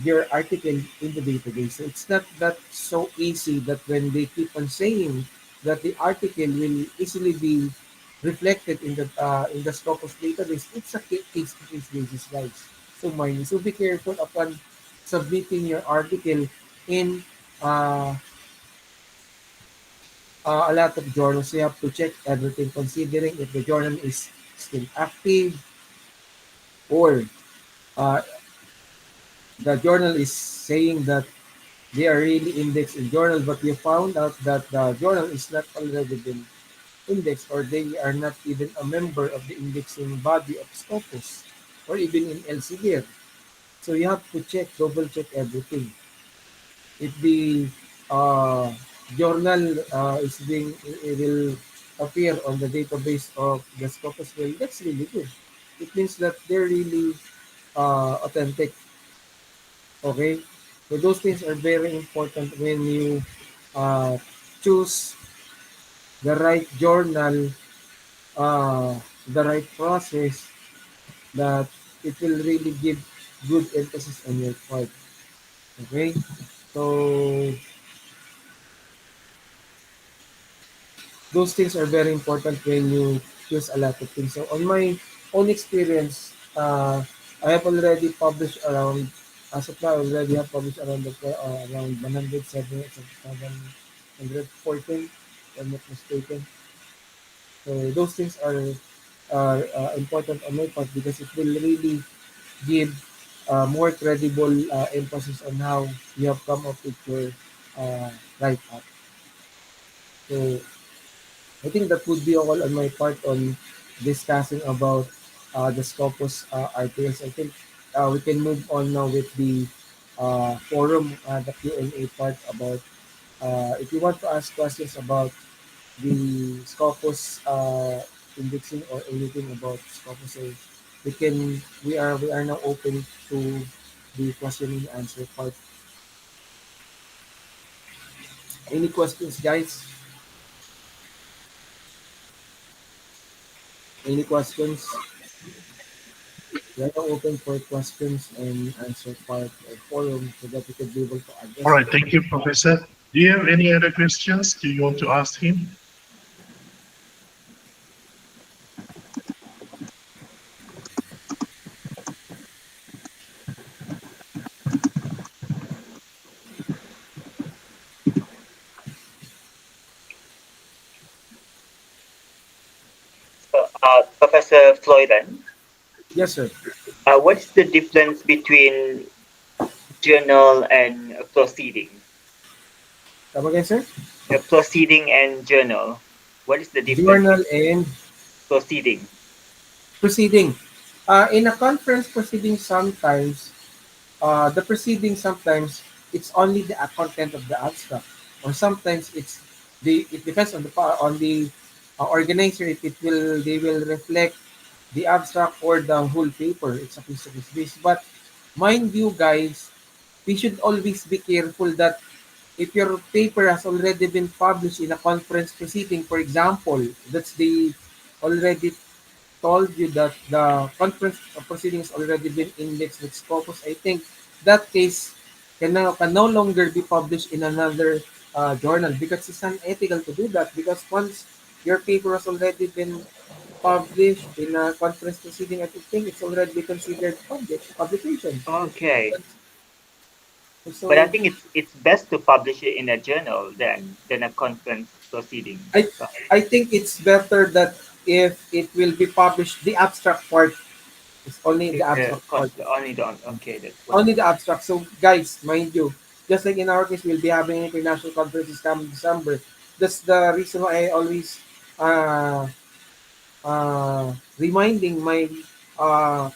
your article in the database. So it's not that so easy that when they keep on saying that the article will easily be reflected in the Scopus database, it's a case to case basis, guys. So mind you, so be careful upon submitting your article in uh, a lot of journals. You have to check everything, considering if the journal is still active or uh, the journal is saying that they are really indexed in journal, but you found out that the journal is not already been indexed or they are not even a member of the indexing body of Scopus or even in Elsevier. So you have to check, double check everything. If the uh, journal is being it will appear on the database of the Scopus, well, that's really good. It means that they're really authentic. Okay, so those things are very important when you uh, choose the right journal, the right process that it will really give good emphasis on your part. Okay, so those things are very important when you choose a lot of things. So on my own experience, I have already published around, as of now, I already have published around 107, 714, if I'm not mistaken. So those things are important on my part because it will really give more credible emphasis on how you have come up with your write-up. So I think that would be all on my part on discussing about the Scopus articles. I think we can move on now with the forum, the Q&A part about if you want to ask questions about the Scopus indexing or anything about Scopus. So we are now open to the question and answer part. Any questions, guys? Any questions? We are now open for questions and answer part of forum so that we could be able to All address right, it. thank you, Professor. Do you have any other questions? Do you want to ask him? So, Professor Froilan, Yes, sir. what's the difference between journal and proceeding? Come again, sir? Proceeding and journal. What is the difference Journal between and proceeding? proceeding. In a conference proceeding, sometimes the proceeding sometimes it's only the content of the abstract, or sometimes it depends on the organizer. It will they will reflect the abstract or the whole paper. It's a piece of this. But mind you, guys, we should always be careful that if your paper has already been published in a conference proceeding, for example, that's the already told you that the conference proceedings already been indexed with Scopus, I think that case can no longer be published in another journal because it's unethical to do that because once your paper has already been published in a conference proceeding, I think it's already considered publication. Okay, but I So think it's best to publish it in a journal than a conference proceeding. I Right? I think it's better that if it will be published, the abstract part is only the abstract part. Only the okay, that's Only wonderful. the abstract. So, guys, mind you, just like in our case, we'll be having international conferences coming December. That's the reason why I always uh, reminding uh,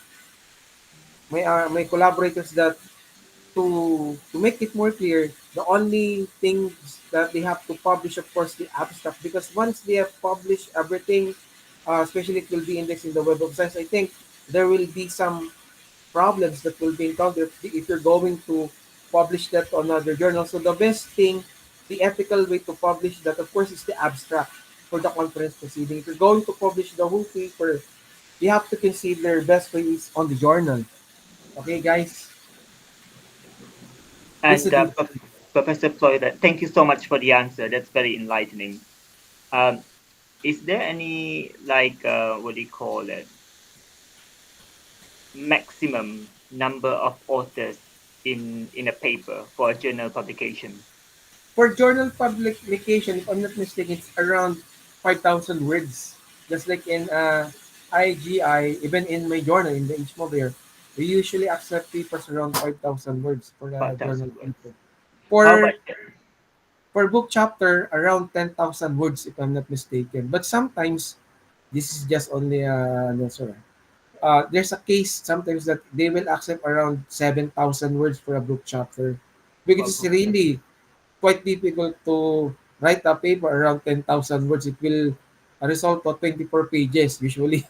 my collaborators that to make it more clear, the only things that they have to publish, of course, the abstract, because once they have published everything, especially it will be indexed in the Web of Science, I think there will be some problems that will be encountered if you're going to publish that to another journal. So the best thing, the ethical way to publish that, of course, is the abstract for the conference proceeding. If you're going to publish the whole paper, you have to consider best way is on the journal. Okay, guys, this And is the Professor Floyd, thank you so much for the answer. That's very enlightening. Um, is there any like what do you call it? Maximum number of authors in a paper for a journal publication? for journal publication. If I'm not mistaken, it's around 5,000 words. Just like in IGI, even in my journal in the Mobo, we usually accept papers around 5,000 words for the Five journal thousand words. paper. How about For book chapter, around 10,000 words, if I'm not mistaken. But sometimes, this is just only no, sorry. There's a case sometimes that they will accept around 7,000 words for a book chapter because for it's book chapter? really quite difficult to write a paper around 10,000 words. It will result to 24 pages usually.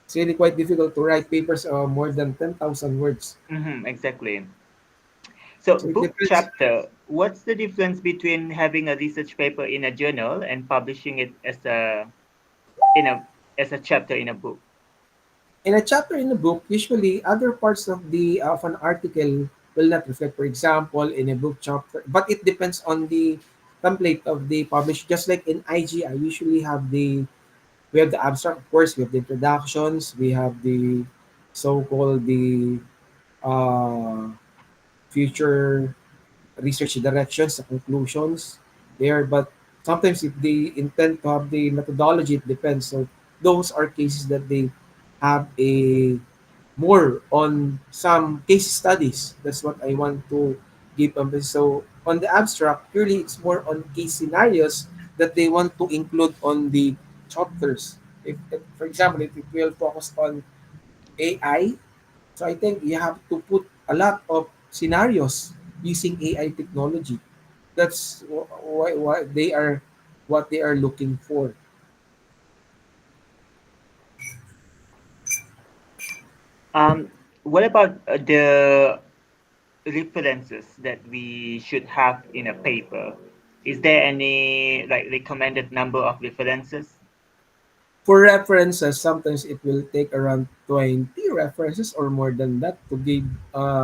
It's really quite difficult to write papers more than 10,000 words. Exactly. So So it book depends. chapter, what's the difference between having a research paper in a journal and publishing it in a as a chapter in a book? In a chapter in a book, usually other parts of an article will not reflect. For example, in a book chapter, but it depends on the template of the publisher. Just like in IG, I usually have we have the abstract, of course, we have the introductions, we have the so-called the uh, future research directions, the conclusions there. But sometimes if they intend to have the methodology, it depends. So those are cases that they have a more on some case studies. That's what I want to give emphasis. So on the abstract, purely it's more on case scenarios that they want to include on the chapters. If for example, if it will focus on AI, so I think you have to put a lot of scenarios using AI technology. That's why they are what they are looking for. What about the references that we should have in a paper? Is there any like recommended number of references? For references, sometimes it will take around 20 references or more than that to give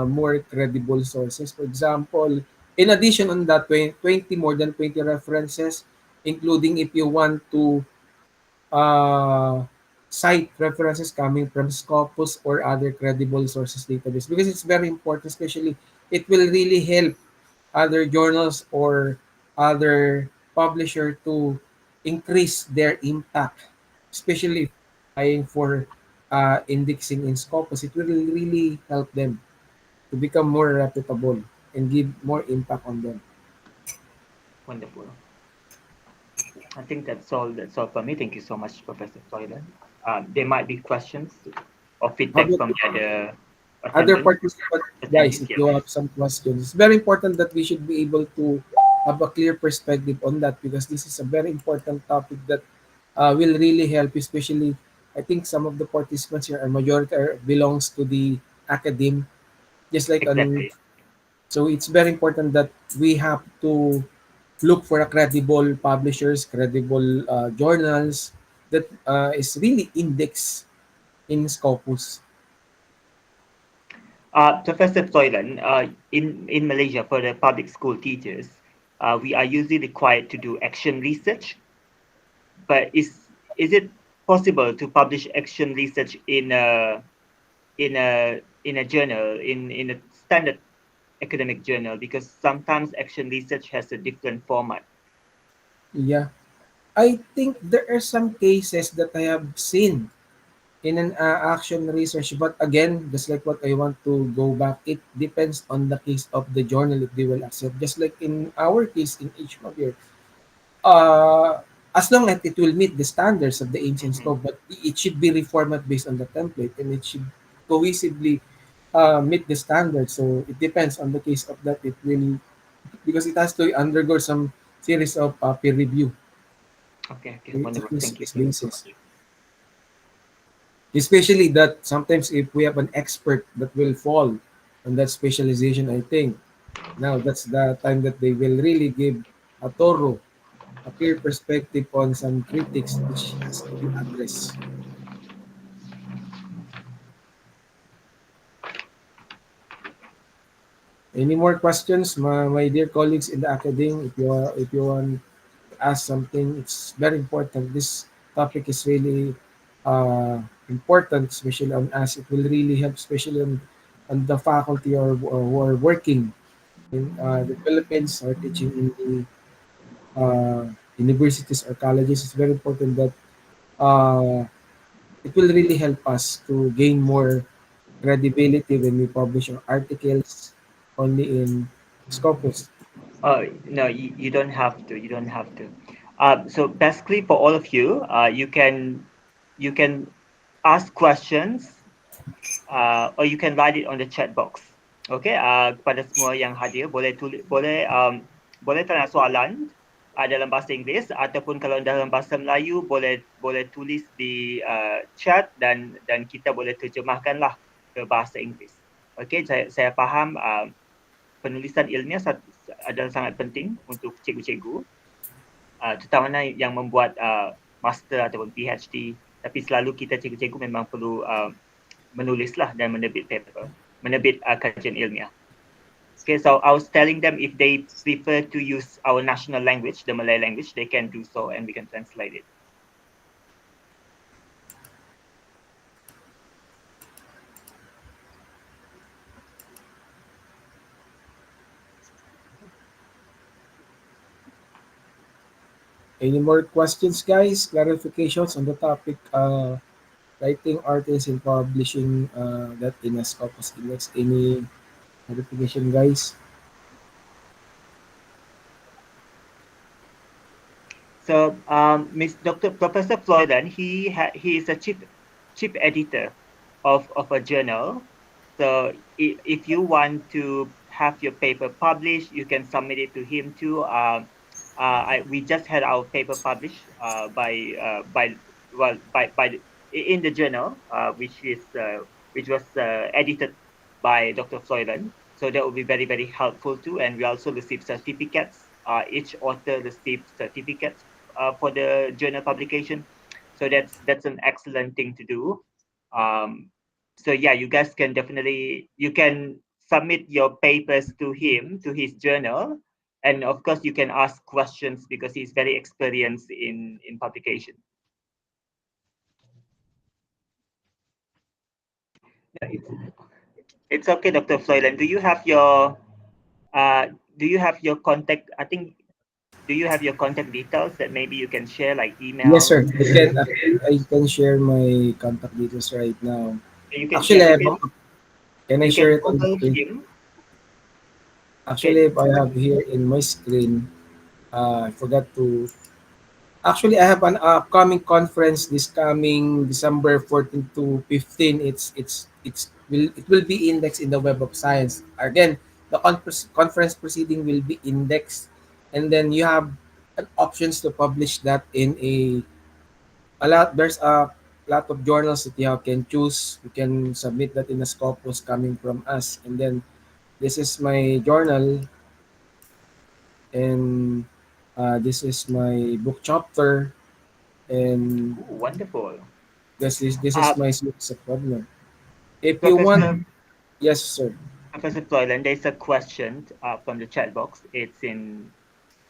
more credible sources. For example, in addition on that 20 more than 20 references, including if you want to uh, cite references coming from Scopus or other credible sources database, because it's very important, especially it will really help other journals or other publisher to increase their impact, especially if applying for indexing in Scopus. It will really help them to become more reputable and give more impact on them. Wonderful. I think that's all. That's all for me. Thank you so much, Professor Froilan. There might be questions or How feedback about from the other other attendants, participants, guys, attendees. if Yeah, you please. have some questions? It's very important that we should be able to have a clear perspective on that, because this is a very important topic that will really help, especially I think some of the participants here are majority belongs to the academe, just like on. Exactly. So it's very important that we have to look for a credible publishers, credible journals that is really indexed in Scopus. Professor Froilan, in Malaysia, for the public school teachers, we are usually required to do action research. But is it possible to publish action research in a journal, in a standard academic journal? Because sometimes action research has a different format. Yeah, I think there are some cases that I have seen in an action research, but again, just like what I want to go back, it depends on the case of the journal if they will accept. Just like in our case in each of here, uh, as long as it will meet the standards of the ancient Mhm. scope, but it should be reformatted based on the template, and it should cohesively meet the standards. So it depends on the case of that. It will, because it has to undergo some series of peer review. Okay, okay, So it's a wonderful. case, Thank you. case Thank you so basis. much. Especially that sometimes if we have an expert that will fall on that specialization, I think now that's the time that they will really give a thorough, a clear perspective on some critics which has to be addressed. Any more questions, my dear colleagues in the academy? If you want to ask something, it's very important. This topic is really important, especially on us. It will really help, especially on the faculty or who are working in the Philippines or teaching in the universities or colleges. It's very important that uh, it will really help us to gain more credibility when we publish our articles only in Scopus. Oh no, you don't have to. You don't have to. So basically, for all of you, you can ask questions, or you can write it on the chat box. Okay, kepada semua yang hadir, boleh tulis, boleh tanya soalan dalam bahasa Inggeris, ataupun kalau dalam bahasa Melayu boleh tulis di chat, dan kita boleh terjemahkanlah ke bahasa Inggeris. Okay, saya faham penulisan ilmiah adalah sangat penting untuk cikgu-cikgu, terutamanya yang membuat master ataupun PhD. Tapi selalu kita cikgu-cikgu memang perlu menulislah dan menerbit paper, menerbit kajian ilmiah. Okay, so I was telling them if they prefer to use our national language, the Malay language, they can do so and we can translate it. Any more questions, guys? Clarifications on the topic writing articles and publishing that in a Scopus Index. Any clarification, guys? So, Miss Dr. Professor Froilan, he is a chief editor of a journal. So, if you want to have your paper published, you can submit it to him too. We just had our paper published by well in the journal, which was edited by Dr. Froilan. So that will be very, very helpful too. And we also receive certificates each author receives certificates for the journal publication. So that's an excellent thing to do. Um, so yeah, you guys can definitely you can submit your papers to him to his journal, and of course you can ask questions because he's very experienced in publication. No, it's okay, Dr. Froilan. Uh, do you have your contact? I think do you have your contact details that maybe you can share, like Yes, email? sir. I can share my contact details right now. You can, yeah, Actually, can I you share can it on the Google screen? him. Actually, Okay. if I have here in my screen, I forgot to. Actually, I have an upcoming conference this coming December 14 to 15. It will be indexed in the Web of Science. Again, the conference proceeding will be indexed, and then you have options to publish that in a lot. There's a lot of journals that you can choose. You can submit that in a Scopus coming from us, and then this is my journal, and this is my book chapter, and Ooh, wonderful. this is Uh, my series of problem. If you want, Professor yes, sir. Professor Floyland, there's a question from the chat box. It's in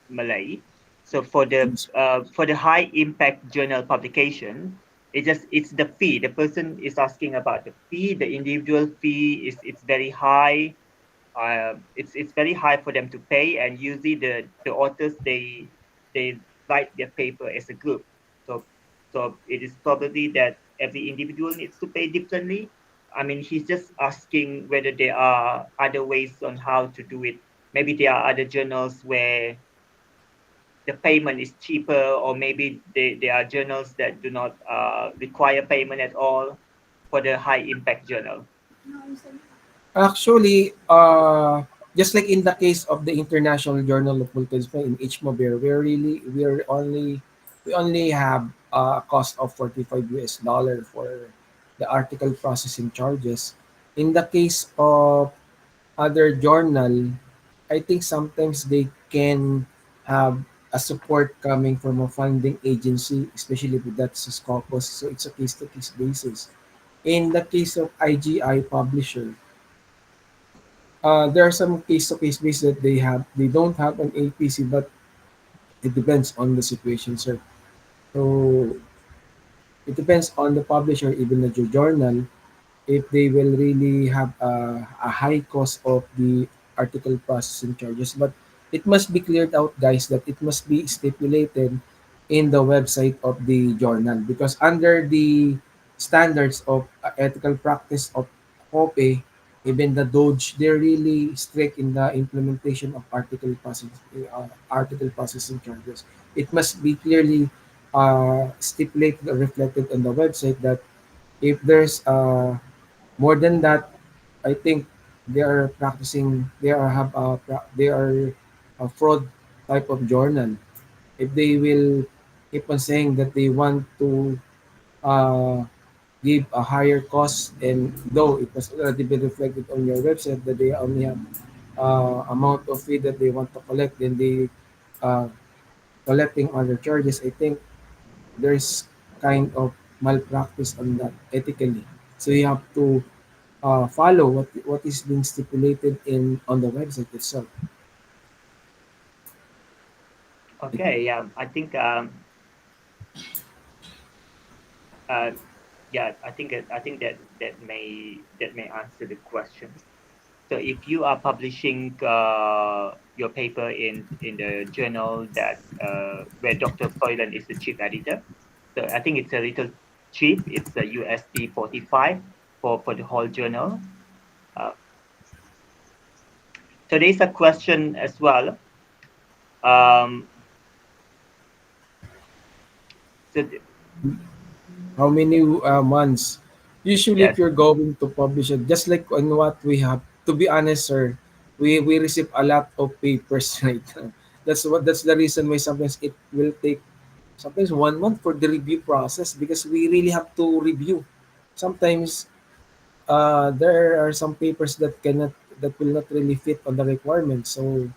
Malay. So Yes. for the high impact journal publication, it's the fee. The person is asking about the fee. The individual fee is it's very high. It's very high for them to pay, and usually the authors they write their paper as a group. So so it is probably that every individual needs to pay differently. I mean, he's just asking whether there are other ways on how to do it. Maybe there are other journals where the payment is cheaper, or maybe there are journals that do not require payment at all for the high impact journal. Actually, just like in the case of the International Journal of Multispeciality in HMOBER, we only have a cost of $45 for the article processing charges. In the case of other journal, I think sometimes they can have a support coming from a funding agency, especially if that's a Scopus. So it's a case to case basis. In the case of IGI publisher, there are some case to case basis that they don't have an APC, but it depends on the situation, sir. So it depends on the publisher, even the journal, if they will really have a high cost of the article processing charges. But it must be cleared out, guys, that it must be stipulated in the website of the journal, because under the standards of ethical practice of COPE, even the Doge, they're really strict in the implementation of article processing charges. It must be clearly stipulated or reflected on the website that if there's more than that, I think they are practicing. They are a fraud type of journal. If they will keep on saying that they want to uh, give a higher cost, and though it was already been reflected on your website that they only have amount of fee that they want to collect, then they uh, collecting other charges. I think there's kind of malpractice on that ethically. So you have to follow what is being stipulated in on the website itself. I think. Okay, yeah, I think uh, yeah, I think that may answer the questions. So if you are publishing your paper in the journal that where Dr. Froilan is the chief editor, so I think it's a little cheap. It's a USD 45 for the whole journal. Uh, so there's a question as well. Um, so How many months? Usually, if yes, you're going to publish it, just like on what we have, to be honest, sir, we receive a lot of papers right now. That's the reason why sometimes it will take sometimes 1 month for the review process, because we really have to review. Sometimes there are some papers that will not really fit on the requirements. So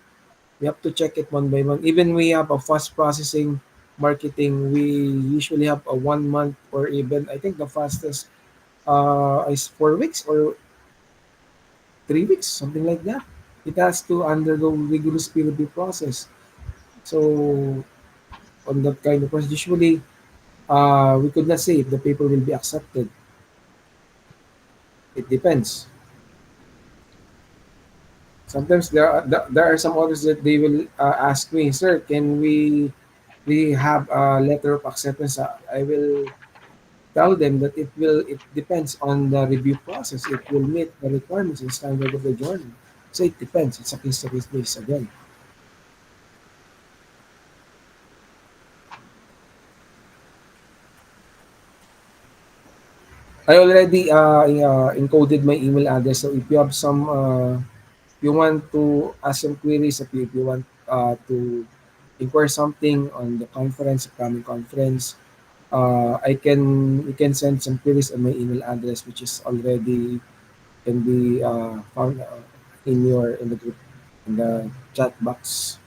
We have to check it one by one. Even we have a fast processing marketing, we usually have a 1 month, or even I think the fastest is 4 weeks or 3 weeks, something like that. It has to undergo rigorous peer review process. So on that kind of process, usually we could not say if the paper will be accepted. It depends. Sometimes there are some others that they will ask me, sir, can we have a letter of acceptance? I will tell them that it depends on the review process. It will meet the requirements and standard of the journal. So it depends. It's a case to case basis again. I already encoded my email address. So if you have some, if you want to ask some queries, if you want to inquire something on the conference, upcoming conference, I can you can send some queries on my email address, which is already can be found in your in the group in the chat box.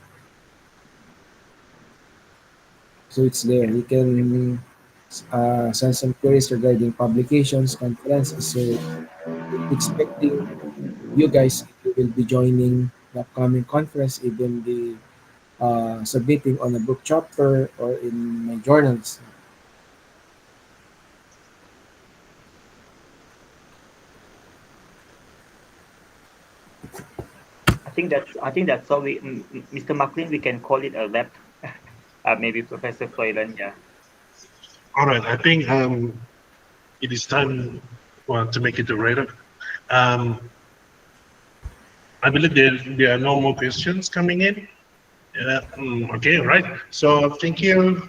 So it's there. Yeah. You can send some queries regarding publications, conferences. So expecting you guys if you will be joining the upcoming conference, even the submitting on a book chapter or in my journals. I think that's all Mr. McLean, we can call it a wrap. Maybe Professor Froilan, yeah. All right, I think it is time to make it a write-up. Um, I believe there are no more questions coming in. Okay, right. So thank you